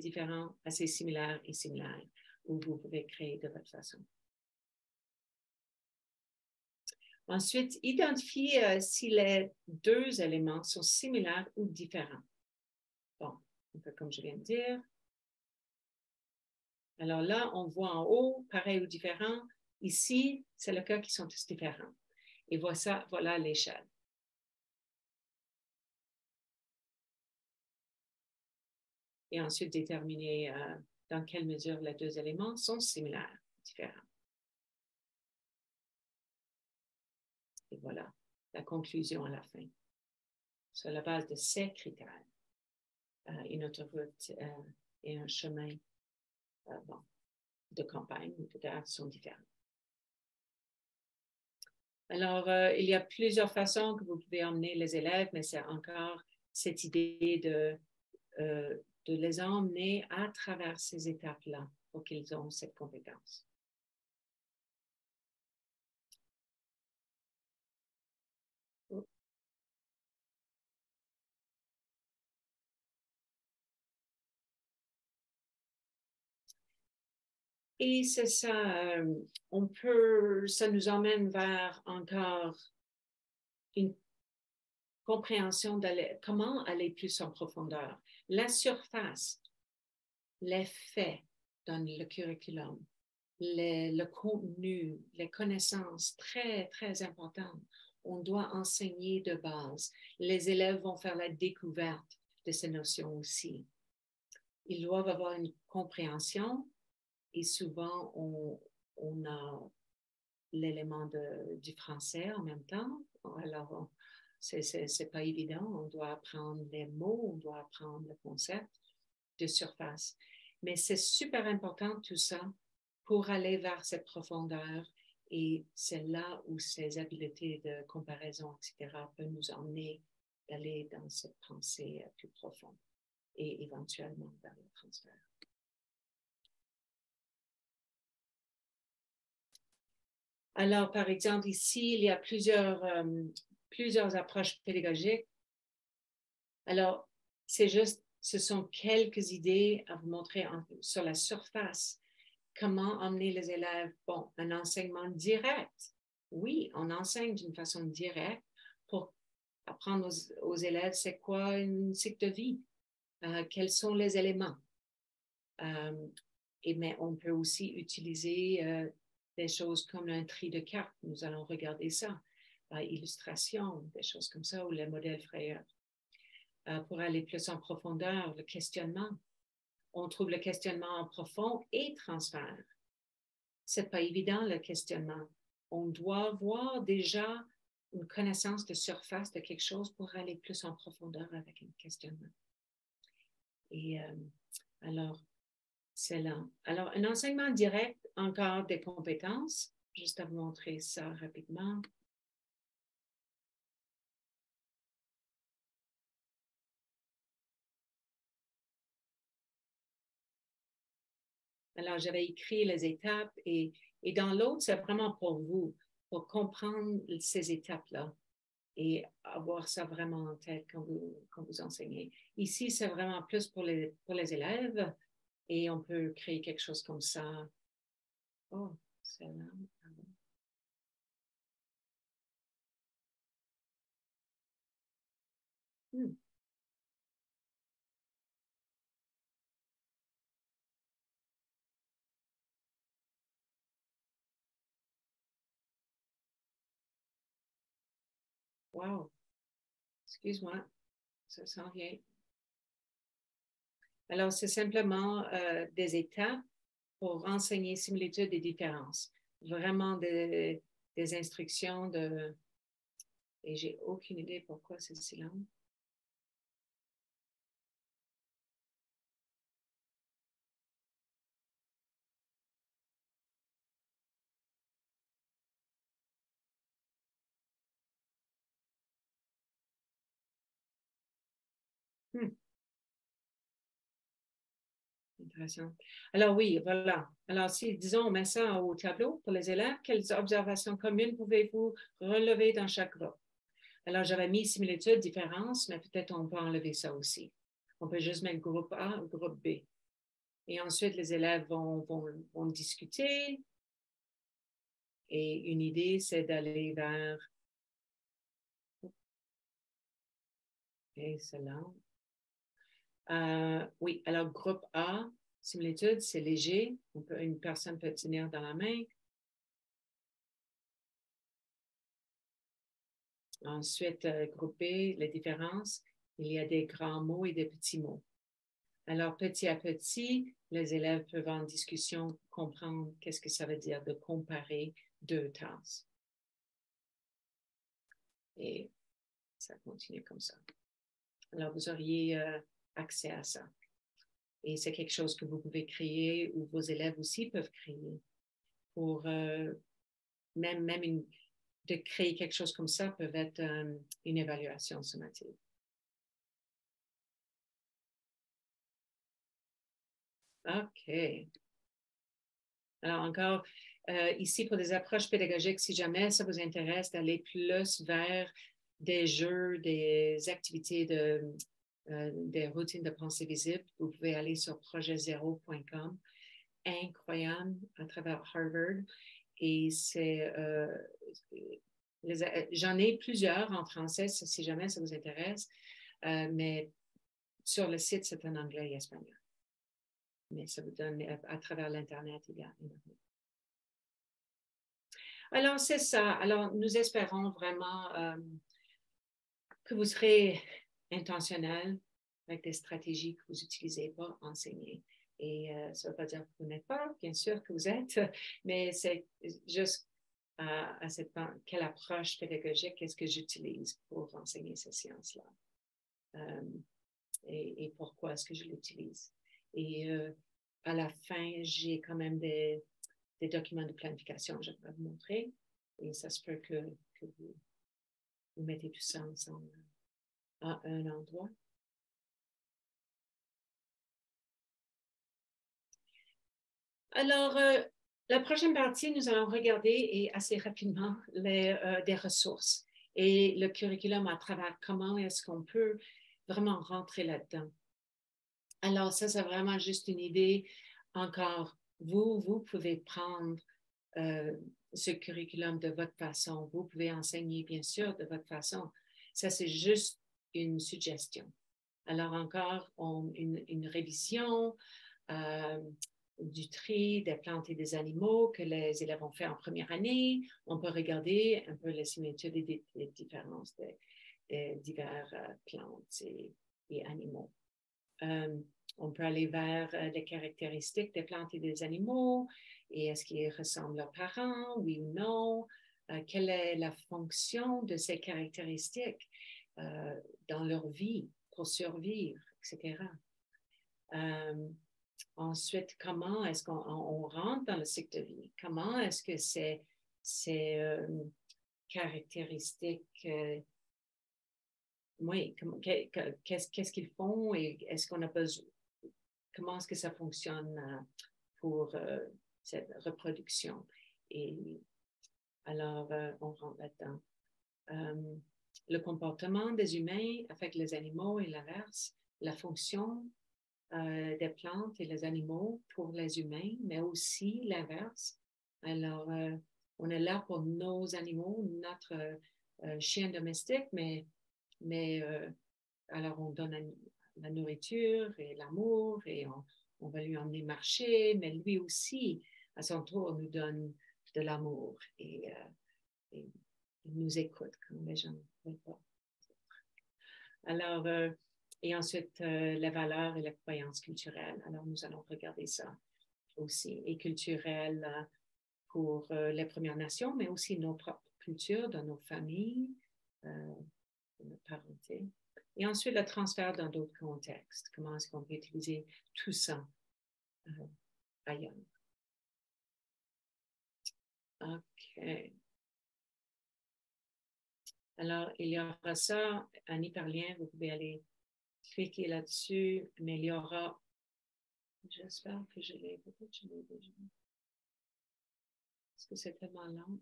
similaire et similaire, ou vous pouvez créer de votre façon. Ensuite, identifier si les deux éléments sont similaires ou différents. Bon, un peu comme je viens de dire. Alors là, on voit en haut, pareil ou différent. Ici, c'est le cas qu'ils sont tous différents. Et voilà l'échelle. Et ensuite, déterminer dans quelle mesure les deux éléments sont similaires, différents. Et voilà, la conclusion à la fin. Sur la base de ces critères, une autoroute et un chemin de campagne peut-être sont différents. Alors, il y a plusieurs façons que vous pouvez emmener les élèves, mais c'est encore cette idée de les emmener à travers ces étapes-là pour qu'ils aient cette compétence. Et c'est ça, ça nous emmène vers encore une compréhension de comment aller plus en profondeur. La surface, les faits dans le curriculum, le contenu, les connaissances très, très importantes. On doit enseigner de base. Les élèves vont faire la découverte de ces notions aussi. Ils doivent avoir une compréhension et souvent, on a l'élément du français en même temps. Alors, c'est pas évident. On doit apprendre les mots, on doit apprendre le concept de surface. Mais c'est super important tout ça pour aller vers cette profondeur et c'est là où ces habiletés de comparaison, etc., peuvent nous emmener d'aller dans cette pensée plus profonde et éventuellement vers le transfert. Alors, par exemple, ici, il y a plusieurs approches pédagogiques. Alors, ce sont quelques idées à vous montrer sur la surface. Comment emmener les élèves? Bon, un enseignement direct. Oui, on enseigne d'une façon directe pour apprendre aux élèves c'est quoi une cycle de vie, quels sont les éléments. Mais on peut aussi utiliser des choses comme un tri de cartes. Nous allons regarder ça, illustration, des choses comme ça, ou les modèles frayeurs. pour aller plus en profondeur, le questionnement. On trouve le questionnement en profond et transfert. C'est pas évident, le questionnement. On doit voir déjà une connaissance de surface de quelque chose pour aller plus en profondeur avec un questionnement. Et alors, c'est là. Alors, un enseignement direct, encore des compétences. Juste à vous montrer ça rapidement. Alors, j'avais écrit les étapes et dans l'autre, c'est vraiment pour vous, pour comprendre ces étapes-là et avoir ça vraiment en tête quand vous enseignez. Ici, c'est vraiment plus pour les élèves et on peut créer quelque chose comme ça. Oh, c'est là. Hmm. Wow, excuse-moi, ça s'en vient. Alors, c'est simplement des étapes pour enseigner similitudes et différences. Vraiment des instructions de... Et j'ai aucune idée pourquoi c'est si long. Intéressant. Alors oui, voilà. Alors si, disons, on met ça au tableau pour les élèves, quelles observations communes pouvez-vous relever dans chaque groupe? Alors j'avais mis similitudes, différences, mais peut-être on peut enlever ça aussi. On peut juste mettre groupe A, groupe B. Et ensuite, les élèves vont discuter. Et une idée, c'est d'aller vers... Et c'est là. Oui, alors groupe A, similitude, c'est léger. Une personne peut tenir dans la main. Ensuite, groupe B, les différences. Il y a des grands mots et des petits mots. Alors, petit à petit, les élèves peuvent en discussion comprendre qu'est-ce que ça veut dire de comparer deux tasses. Et ça continue comme ça. Alors, vous auriez accès à ça. Et c'est quelque chose que vous pouvez créer ou vos élèves aussi peuvent créer pour même de créer quelque chose comme ça peut être une évaluation sommative. OK. Alors encore, ici pour des approches pédagogiques, si jamais ça vous intéresse d'aller plus vers des jeux, des activités des routines de pensée visible, vous pouvez aller sur projetzero.com. Incroyable à travers Harvard. Et j'en ai plusieurs en français, si jamais ça vous intéresse, mais sur le site, c'est en anglais et espagnol. Mais ça vous donne, à travers l'Internet, il y a énormément. Alors, c'est ça. Alors, nous espérons vraiment que vous serez intentionnel avec des stratégies que vous utilisez pour enseigner. Et ça ne veut pas dire que vous n'êtes pas, bien sûr que vous êtes, mais c'est juste à quelle approche pédagogique est-ce que j'utilise pour enseigner ces sciences-là et pourquoi est-ce que je l'utilise. Et à la fin, j'ai quand même des documents de planification, je vais vous montrer. Et ça se peut que vous mettez tout ça ensemble à un endroit. Alors, la prochaine partie, nous allons regarder et assez rapidement des ressources et le curriculum à travers comment est-ce qu'on peut vraiment rentrer là-dedans. Alors, ça, c'est vraiment juste une idée. Encore, vous pouvez prendre ce curriculum de votre façon. Vous pouvez enseigner, bien sûr, de votre façon. Ça, c'est juste une suggestion. Alors, encore, une révision du tri des plantes et des animaux que les élèves ont fait en première année. On peut regarder un peu les similitudes et les différences des diverses plantes et animaux. On peut aller vers les caractéristiques des plantes et des animaux, et est-ce qu'ils ressemblent à leurs parents, oui ou non? Quelle est la fonction de ces caractéristiques dans leur vie pour survivre, etc. Ensuite, comment est-ce qu'on rentre dans le cycle de vie? Comment est-ce que ces caractéristiques, oui, qu'est-ce qu'ils font et est-ce qu'on a besoin, comment est-ce que ça fonctionne pour cette reproduction? Et alors, on rentre là-dedans. Le comportement des humains affecte les animaux et l'inverse. La fonction des plantes et les animaux pour les humains, mais aussi l'inverse. Alors, on est là pour nos animaux, notre chien domestique, mais alors on donne la nourriture et l'amour et on va lui emmener marcher, mais lui aussi, à son tour, nous donne de l'amour et il nous écoute quand les gens ne veulent pas. Alors, et ensuite, les valeurs et les croyances culturelles. Alors, nous allons regarder ça aussi. Et culturelles pour les Premières Nations, mais aussi nos propres cultures, dans nos familles, notre parenté. Et ensuite, le transfert dans d'autres contextes. Comment est-ce qu'on peut utiliser tout ça ailleurs? OK. Alors, il y aura ça, un hyperlien, vous pouvez aller cliquer là-dessus, mais il y aura, j'espère que je l'ai, peut-être que je l'ai déjà. Est-ce que c'est tellement lent?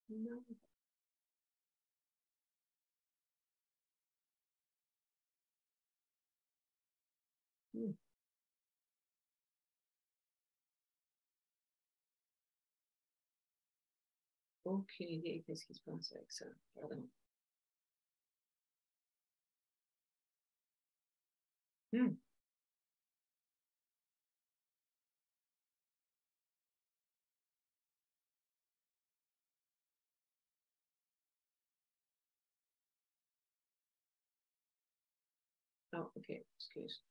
Non. Hmm. Aucune idée de ce qui se passe avec ça. Pardon. Hmm. Ah, OK, excuse.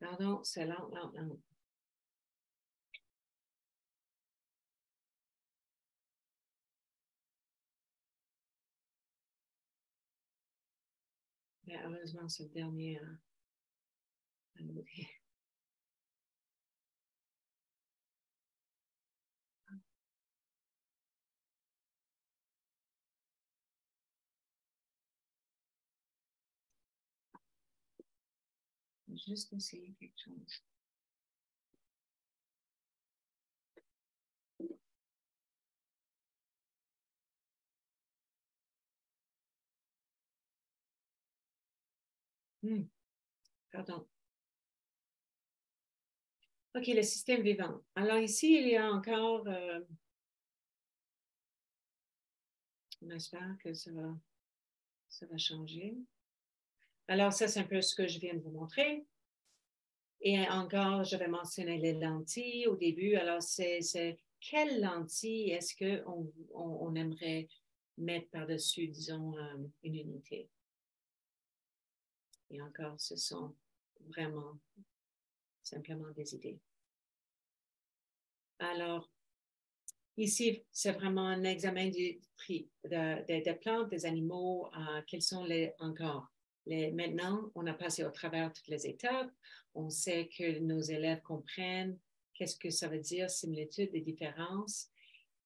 Pardon, c'est lent, lent, lent. Mais heureusement, c'est le dernier. Juste essayer quelque chose. Hmm. Pardon. OK, le système vivant. Alors ici, il y a encore, on espère que ça va changer. Alors ça, c'est un peu ce que je viens de vous montrer. Et encore, je vais mentionner les lentilles au début. Alors, c'est quelles lentilles est-ce qu'on aimerait mettre par-dessus, disons, une unité? Et encore, ce sont vraiment simplement des idées. Alors, ici, c'est vraiment un examen du prix des plantes, des animaux, quels sont les encore. Maintenant, on a passé au travers toutes les étapes. On sait que nos élèves comprennent qu'est-ce que ça veut dire similitude et différence.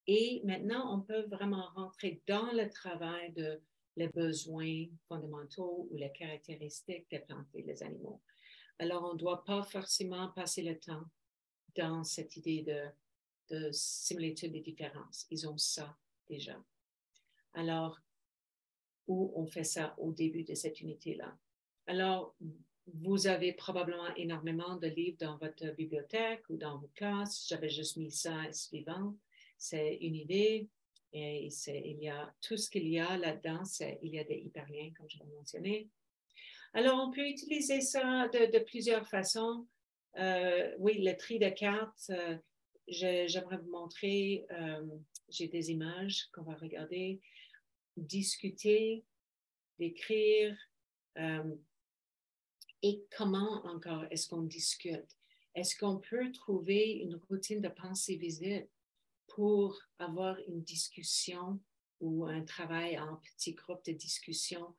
Et maintenant, on peut vraiment rentrer dans le travail de les besoins fondamentaux ou les caractéristiques des plantes et des animaux. Alors, on ne doit pas forcément passer le temps dans cette idée de similitude et différence. Ils ont ça déjà. Alors, ou on fait ça au début de cette unité-là. Alors, vous avez probablement énormément de livres dans votre bibliothèque ou dans vos classes. J'avais juste mis ça suivant. C'est une idée et il y a tout ce qu'il y a là-dedans. Il y a des hyperliens, comme je l'ai mentionné. Alors, on peut utiliser ça de plusieurs façons. Oui, le tri de cartes, j'aimerais vous montrer, j'ai des images qu'on va regarder, discuter, d'écrire, et comment encore est-ce qu'on discute? Est-ce qu'on peut trouver une routine de pensée visible pour avoir une discussion ou un travail en petit groupe de discussion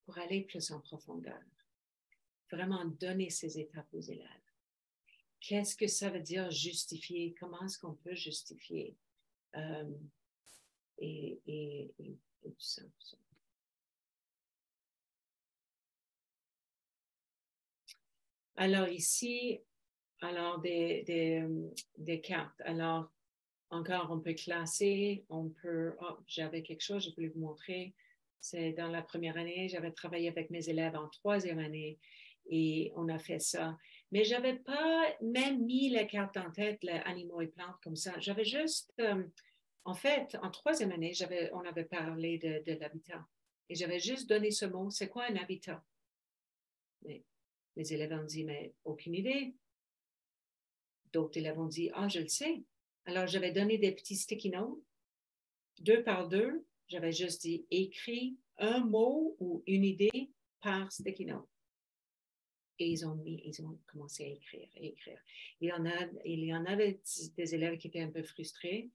pour aller plus en profondeur? Vraiment donner ces étapes aux élèves. Qu'est-ce que ça veut dire justifier? Comment est-ce qu'on peut justifier? Et tout ça. Alors ici, alors des cartes. Alors, encore, on peut classer, on peut... Oh, j'avais quelque chose, je voulais vous montrer. C'est dans la première année, j'avais travaillé avec mes élèves en troisième année et on a fait ça. Mais je n'avais pas même mis les cartes en tête, les animaux et plantes comme ça. J'avais juste... en fait, en troisième année, on avait parlé de l'habitat. Et j'avais juste donné ce mot, c'est quoi un habitat? Mais les élèves ont dit, mais aucune idée. D'autres élèves ont dit, ah, je le sais. Alors, j'avais donné des petits sticky notes, 2 par 2. J'avais juste dit, écris un mot ou une idée par sticky note. Et ils ont commencé à écrire, à écrire. Il y en avait des élèves qui étaient un peu frustrés,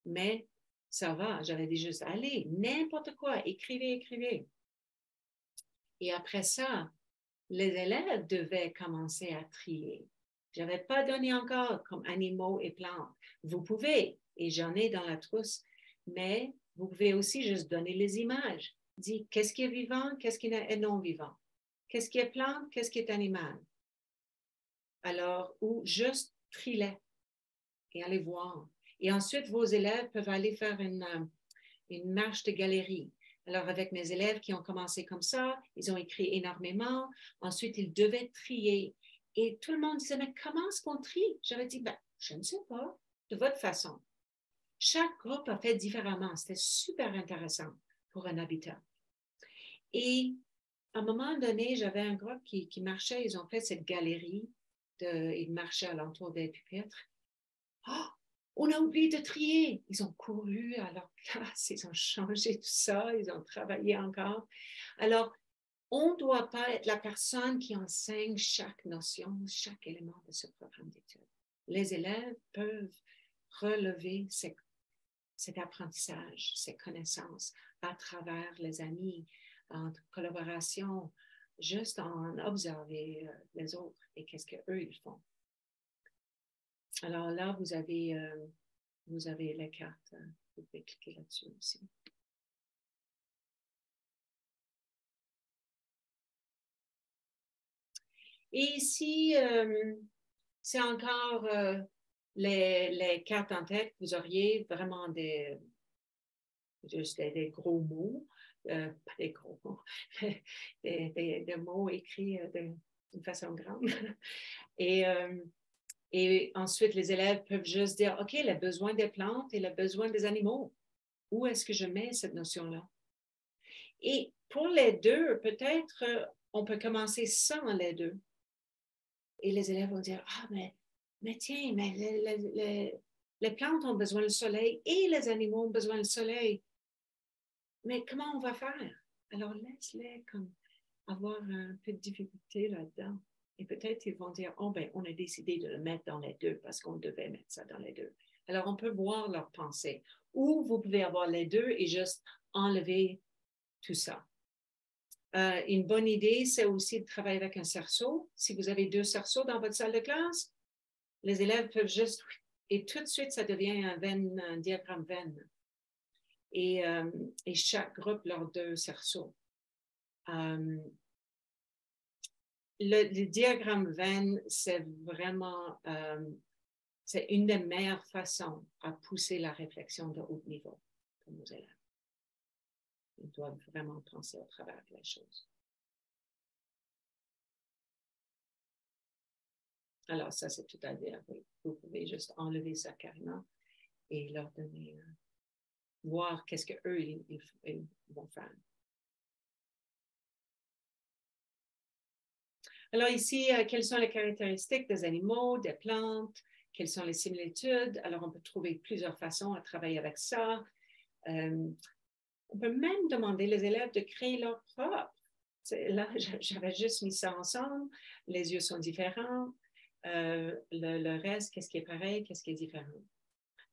mais ça va. J'avais dit juste, allez, n'importe quoi, écrivez, écrivez. Et après ça, les élèves devaient commencer à trier. Je n'avais pas donné encore comme animaux et plantes. Vous pouvez, et j'en ai dans la trousse, mais vous pouvez aussi juste donner les images. Dis qu'est-ce qui est vivant, qu'est-ce qui est non vivant. Qu'est-ce qui est plante, qu'est-ce qui est animal. Alors, ou juste trier et aller voir. Et ensuite, vos élèves peuvent aller faire une marche de galerie. Alors, avec mes élèves qui ont commencé comme ça, ils ont écrit énormément. Ensuite, ils devaient trier. Et tout le monde disait, mais comment est-ce qu'on trie? J'avais dit, ben, je ne sais pas, de votre façon. Chaque groupe a fait différemment. C'était super intéressant pour un habitat. Et à un moment donné, j'avais un groupe qui marchait. Ils ont fait cette galerie. Ils marchaient alentour des pupitres. Oh, on a oublié de trier. Ils ont couru à leur place, ils ont changé tout ça, ils ont travaillé encore. Alors, on ne doit pas être la personne qui enseigne chaque notion, chaque élément de ce programme d'études. Les élèves peuvent relever cet apprentissage, ces connaissances à travers les amis, en collaboration, juste en observer les autres et qu'est-ce qu'eux ils font. Alors là, vous avez la carte. Vous pouvez cliquer là-dessus aussi. Et ici, c'est encore les cartes en tête. Vous auriez vraiment juste des gros mots, pas des gros mots, des mots écrits d'une façon grande. Et ensuite, les élèves peuvent juste dire, OK, le besoin des plantes et le besoin des animaux. Où est-ce que je mets cette notion-là? Et pour les deux, peut-être, on peut commencer sans les deux. Et les élèves vont dire, ah, mais tiens, mais les plantes ont besoin du soleil et les animaux ont besoin du soleil. Mais comment on va faire? Alors, laisse-les comme avoir un peu de difficulté là-dedans. Et peut-être ils vont dire, oh, ben, on a décidé de le mettre dans les deux parce qu'on devait mettre ça dans les deux. Alors, on peut voir leur pensée. Ou vous pouvez avoir les deux et juste enlever tout ça. Une bonne idée, c'est aussi de travailler avec un cerceau. Si vous avez 2 cerceaux dans votre salle de classe, les élèves peuvent juste... Et tout de suite, ça devient un diagramme veine. Et chaque groupe leurs 2 cerceaux. Le diagramme veine, c'est vraiment... c'est une des meilleures façons à pousser la réflexion de haut niveau pour nos élèves. Ils doivent vraiment penser au travers de la chose. Alors, ça, c'est tout à dire. Vous pouvez juste enlever ça carrément et leur donner, voir qu'est-ce qu'eux, ils vont faire. Alors ici, quelles sont les caractéristiques des animaux, des plantes? Quelles sont les similitudes? Alors, on peut trouver plusieurs façons à travailler avec ça. On peut même demander aux élèves de créer leur propre. Là, j'avais juste mis ça ensemble. Les yeux sont différents. Le reste, qu'est-ce qui est pareil, qu'est-ce qui est différent?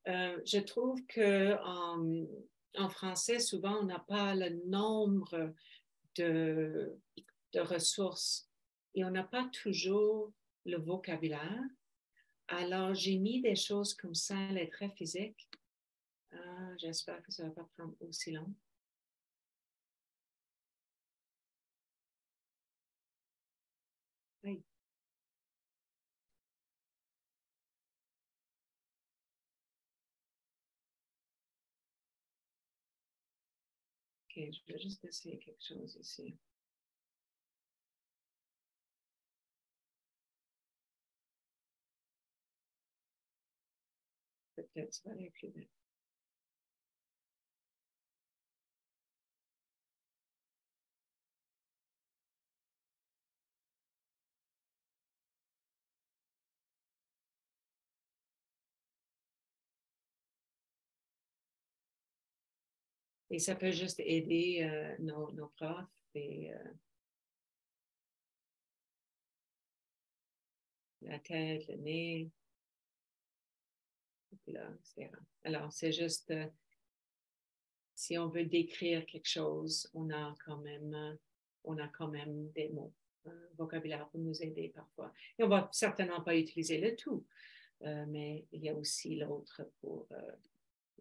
Je trouve qu'en français, souvent, on n'a pas le nombre de ressources et on n'a pas toujours le vocabulaire. Alors, j'ai mis des choses comme ça, les traits physiques. J'espère que ça ne va pas prendre aussi long. Oui. OK, je vais juste essayer quelque chose ici. Peut-être ça va aller plus vite. Et ça peut juste aider nos profs et la tête, le nez, là, etc. Alors, c'est juste, si on veut décrire quelque chose, on a quand même des mots, vocabulaire pour nous aider parfois. Et on ne va certainement pas utiliser le tout, mais il y a aussi l'autre pour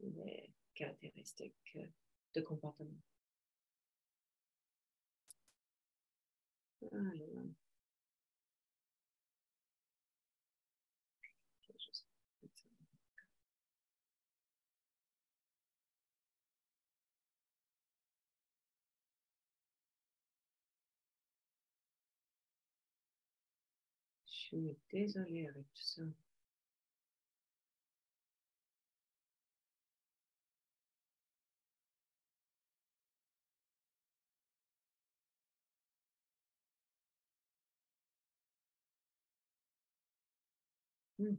les caractéristiques de comportement. Alors, je suis désolée avec tout ça. Hmm.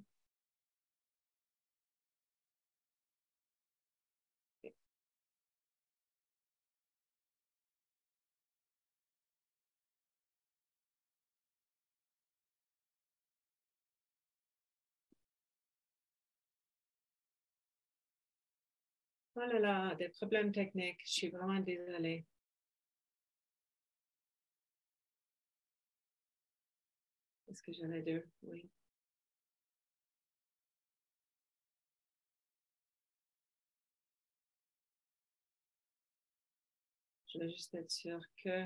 Oh là là, des problèmes techniques. Je suis vraiment désolée. Est-ce que j'en ai deux? Oui. Je veux juste être sûre que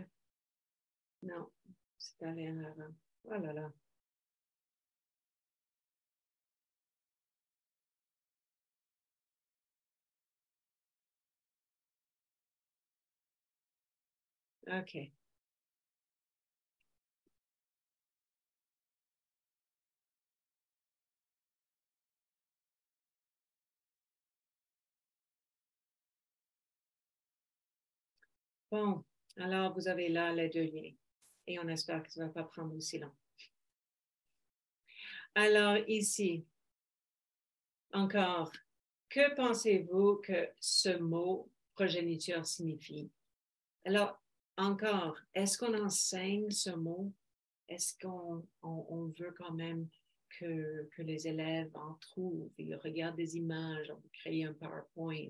non, c'est allé en avant. Oh là là. OK. Bon, alors vous avez là les deux liens et on espère que ça ne va pas prendre aussi long. Alors ici, encore, que pensez-vous que ce mot progéniture signifie? Alors, encore, est-ce qu'on enseigne ce mot? Est-ce qu'on veut quand même que les élèves en trouvent? Ils regardent des images, on veut créer un PowerPoint.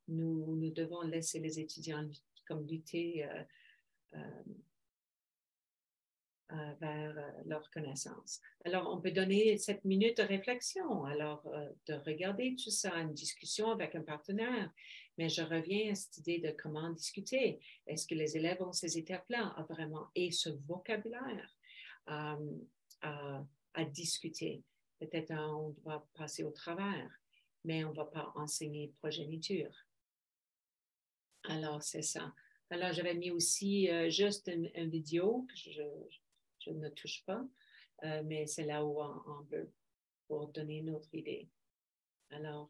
Nous devons laisser les étudiants comme lutter vers leur connaissance. Alors, on peut donner 7 minutes de réflexion, alors de regarder tout ça, une discussion avec un partenaire. Mais je reviens à cette idée de comment discuter. Est-ce que les élèves ont ces étapes-là vraiment et ce vocabulaire à discuter? Peut-être on va passer au travers, mais on ne va pas enseigner progéniture. Alors, c'est ça. Alors, j'avais mis aussi juste une vidéo que je ne touche pas, mais c'est là-haut en bleu pour donner une autre idée. Alors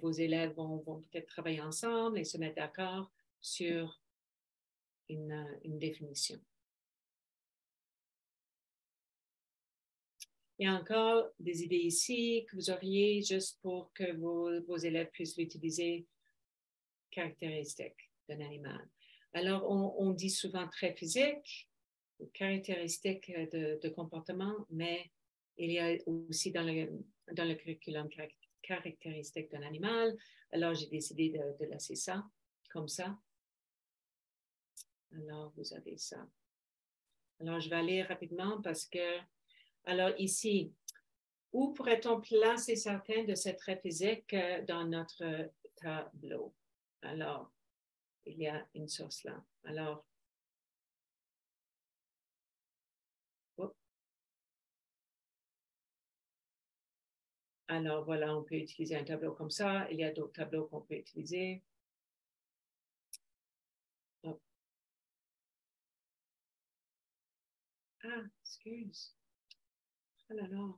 vos élèves vont peut-être travailler ensemble et se mettre d'accord sur une définition. Il y a encore des idées ici que vous auriez juste pour que vos élèves puissent l'utiliser, caractéristiques d'un animal. Alors, on dit souvent trait physique, caractéristiques de comportement, mais il y a aussi dans le curriculum caractéristiques d'un animal. Alors, j'ai décidé de laisser ça comme ça. Alors, vous avez ça. Alors, je vais aller rapidement parce que, alors ici, où pourrait-on placer certains de ces traits physiques dans notre tableau? Alors, il y a une source là. Alors, voilà, on peut utiliser un tableau comme ça. Il y a d'autres tableaux qu'on peut utiliser. Hop. Ah, excuse. Oh là là.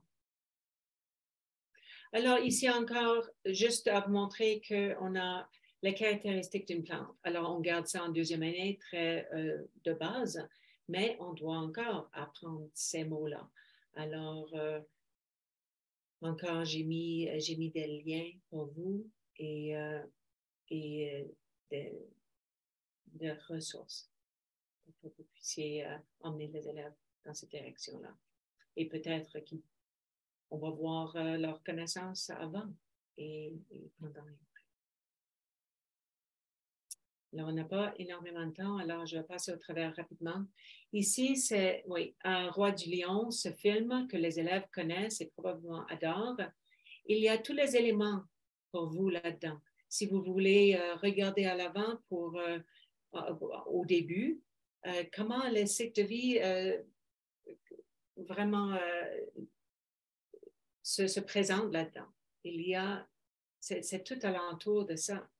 Alors, ici encore, juste à vous montrer qu'on a les caractéristiques d'une plante. Alors, on garde ça en deuxième année, très de base, mais on doit encore apprendre ces mots-là. Alors, encore, j'ai mis des liens pour vous et des ressources pour que vous puissiez emmener les élèves dans cette direction-là. Et peut-être qu'on va voir leurs connaissances avant et pendant et après. Alors, on n'a pas énormément de temps, alors je vais passer au travers rapidement. Ici, c'est, oui, Un roi du lion, ce film que les élèves connaissent et probablement adorent. Il y a tous les éléments pour vous là-dedans. Si vous voulez regarder à l'avant au début, comment le cycle de vie vraiment se présente là-dedans. C'est tout alentour de ça.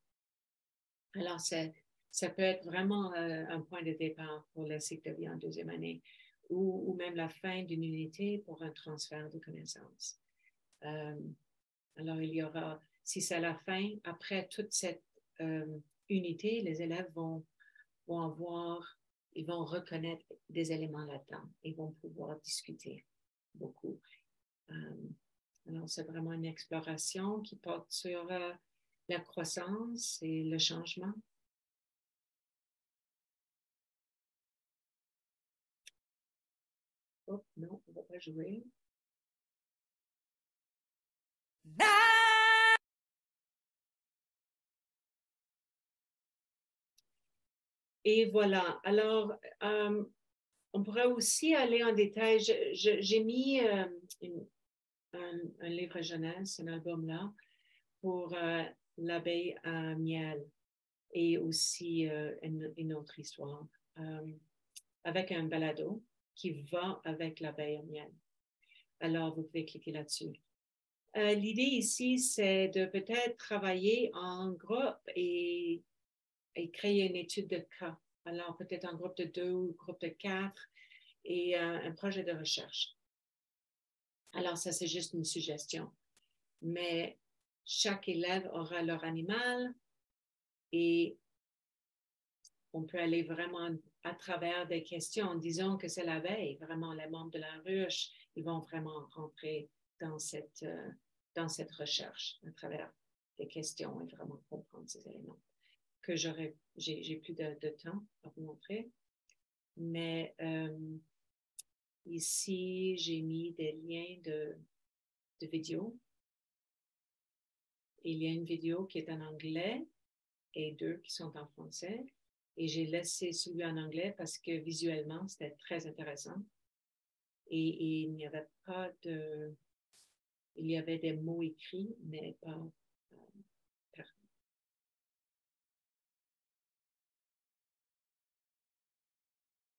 Alors, ça peut être vraiment un point de départ pour le cycle de vie en deuxième année ou même la fin d'une unité pour un transfert de connaissances. Alors, il y aura, si c'est la fin, après toute cette unité, les élèves vont avoir, ils vont reconnaître des éléments là-dedans. Ils vont pouvoir discuter beaucoup. Alors, c'est vraiment une exploration qui porte sur la croissance et le changement. Oh, non, on ne va pas jouer. Et voilà. Alors, on pourrait aussi aller en détail. J'ai mis un livre jeunesse, un album là, pour l'abeille à miel et aussi une autre histoire avec un balado qui va avec l'abeille à miel. Alors, vous pouvez cliquer là-dessus. L'idée ici, c'est de peut-être travailler en groupe et créer une étude de cas. Alors, peut-être un groupe de 2 ou un groupe de 4 et un projet de recherche. Alors, ça, c'est juste une suggestion. Mais chaque élève aura leur animal et on peut aller vraiment à travers des questions. Disons que c'est l'abeille, vraiment les membres de la ruche, ils vont vraiment rentrer dans cette recherche à travers des questions et vraiment comprendre ces éléments que j'ai plus de temps à vous montrer. Mais ici, j'ai mis des liens de vidéos. Il y a une vidéo qui est en anglais et 2 qui sont en français. Et j'ai laissé celui en anglais parce que visuellement, c'était très intéressant. Et il n'y avait pas de... Il y avait des mots écrits, mais pas...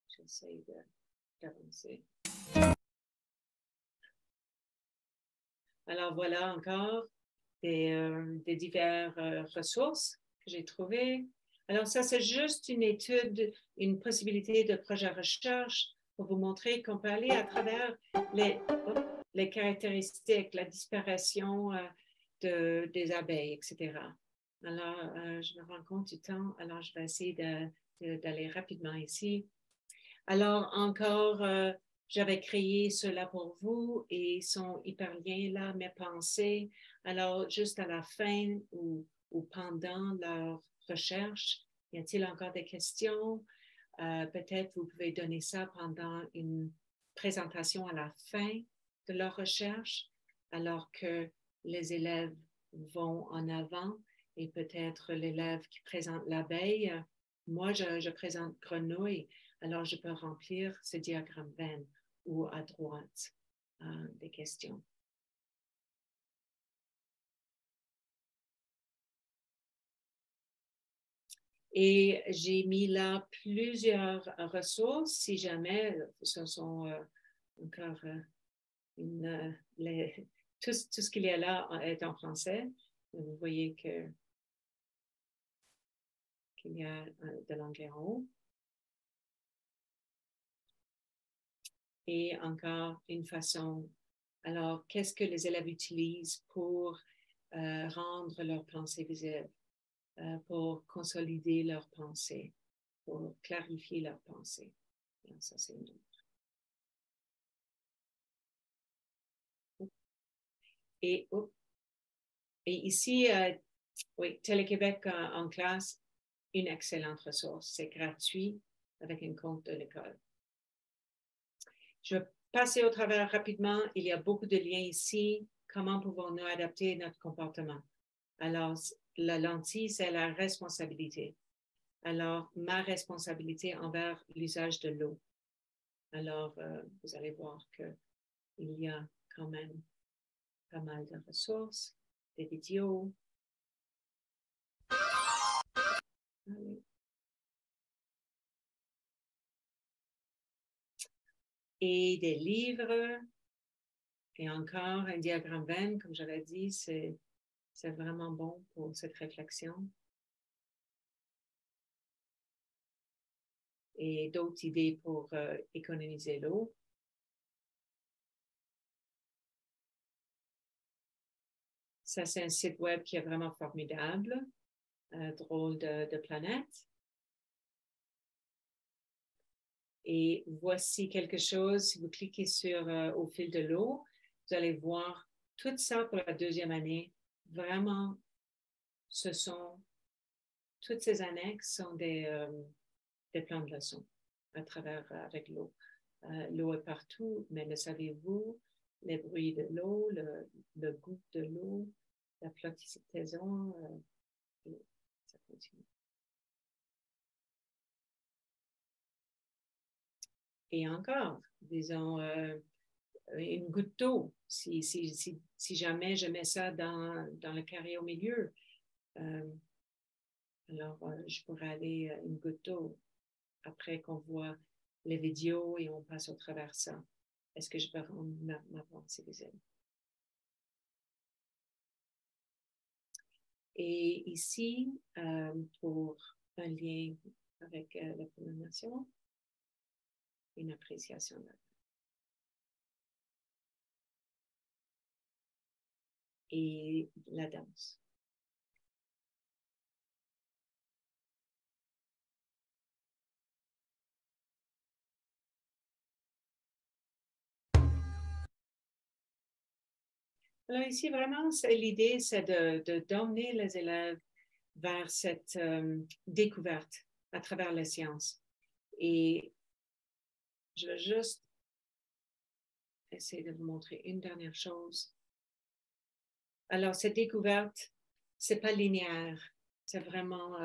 J'essaie d'avancer. Alors voilà encore des diverses ressources que j'ai trouvées. Alors, ça, c'est juste une étude, une possibilité de projet de recherche pour vous montrer qu'on peut aller à travers les caractéristiques, la disparition des abeilles, etc. Alors, je me rends compte du temps, alors je vais essayer d'aller rapidement ici. Alors, encore, j'avais créé cela pour vous et ils sont hyper liés là, mes pensées. Alors, juste à la fin ou pendant leur recherche, y a-t-il encore des questions? Peut-être vous pouvez donner ça pendant une présentation à la fin de leur recherche, alors que les élèves vont en avant et peut-être l'élève qui présente l'abeille, moi je présente grenouille, alors je peux remplir ce diagramme Venn ou à droite des questions. Et j'ai mis là plusieurs ressources, si jamais ce sont encore tout ce qu'il y a là est en français. Vous voyez qu'il y a de l'anglais en haut. Et encore une façon, alors qu'est-ce que les élèves utilisent pour rendre leur pensée visible, pour consolider leur pensée, pour clarifier leur pensée. Alors, ça, c'est une Et, et ici, oui, Télé-Québec en classe, une excellente ressource. C'est gratuit avec un compte de l'école. Je vais passer au travers rapidement. Il y a beaucoup de liens ici. Comment pouvons-nous adapter notre comportement? Alors, la lentille, c'est la responsabilité. Alors, ma responsabilité envers l'usage de l'eau. Alors, vous allez voir qu'il y a quand même pas mal de ressources, des vidéos. Et des livres. Et encore, un diagramme Venn, comme j'avais dit, c'est vraiment bon pour cette réflexion. Et d'autres idées pour économiser l'eau. Ça, c'est un site web qui est vraiment formidable. Drôle de planète. Et voici quelque chose, si vous cliquez sur au fil de l'eau, vous allez voir tout ça pour la deuxième année. Vraiment, toutes ces annexes sont des plans de leçons à travers avec l'eau. L'eau est partout, mais le savez-vous, les bruits de l'eau, le goût de l'eau, la flottaison, ça continue. Et encore, disons, une goutte d'eau, si jamais je mets ça dans le carré au milieu, alors je pourrais aller une goutte d'eau après qu'on voit les vidéos et on passe au travers ça. Est-ce que je peux rendre ma pensée visible? Et ici, pour un lien avec la pollination, une appréciation de la et la danse. Alors ici, vraiment, l'idée, c'est d'emmener les élèves vers cette découverte à travers la science. Et je vais juste essayer de vous montrer une dernière chose. Alors, cette découverte, c'est pas linéaire. C'est vraiment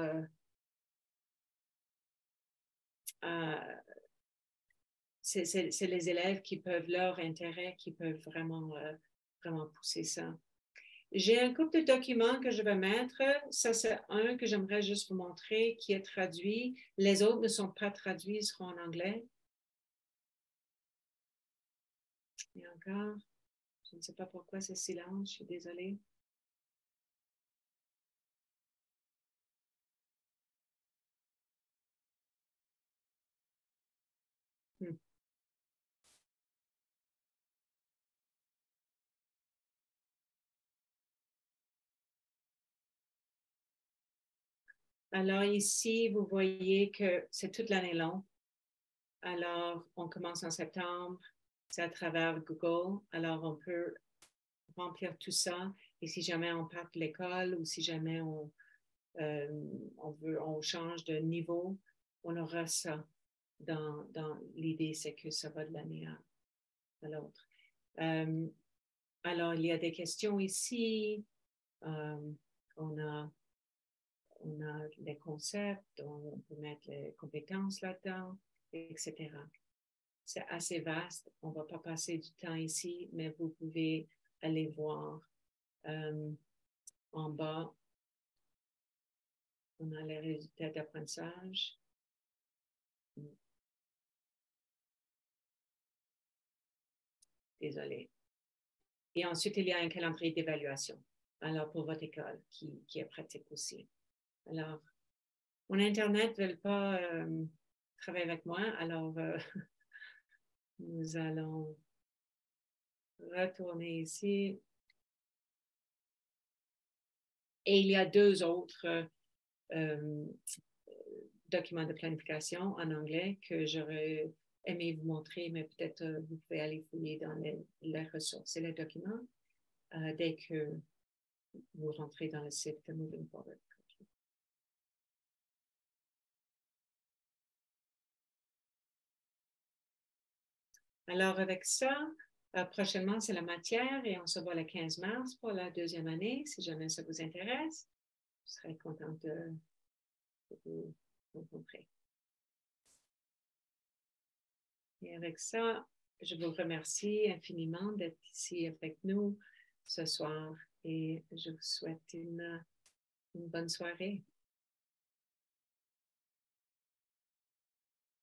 c'est les élèves qui peuvent, leur intérêt, qui peuvent vraiment pousser ça. J'ai un couple de documents que je vais mettre. Ça, c'est un que j'aimerais juste vous montrer qui est traduit. Les autres ne sont pas traduits, ils seront en anglais. Et encore, je ne sais pas pourquoi ce silence, je suis désolée. Alors ici, vous voyez que c'est toute l'année longue. Alors, on commence en septembre, c'est à travers Google. Alors, on peut remplir tout ça. Et si jamais on part de l'école ou si jamais on change de niveau, on aura ça dans l'idée, c'est que ça va de l'année à l'autre. Alors, il y a des questions ici. On a les concepts, on peut mettre les compétences là-dedans, etc. C'est assez vaste. On ne va pas passer du temps ici, mais vous pouvez aller voir en bas. On a les résultats d'apprentissage. Désolée. Et ensuite, il y a un calendrier d'évaluation. Alors, pour votre école, qui est pratique aussi. Alors, mon Internet ne veut pas travailler avec moi. Alors, nous allons retourner ici. Et il y a deux autres documents de planification en anglais que j'aurais aimé vous montrer, mais peut-être vous pouvez aller fouiller dans les ressources et les documents dès que vous rentrez dans le site de Moving Forward. Alors, avec ça, prochainement, c'est la matière et on se voit le 15 mars pour la deuxième année. Si jamais ça vous intéresse, je serais contente de vous rencontrer. Et avec ça, je vous remercie infiniment d'être ici avec nous ce soir et je vous souhaite une bonne soirée.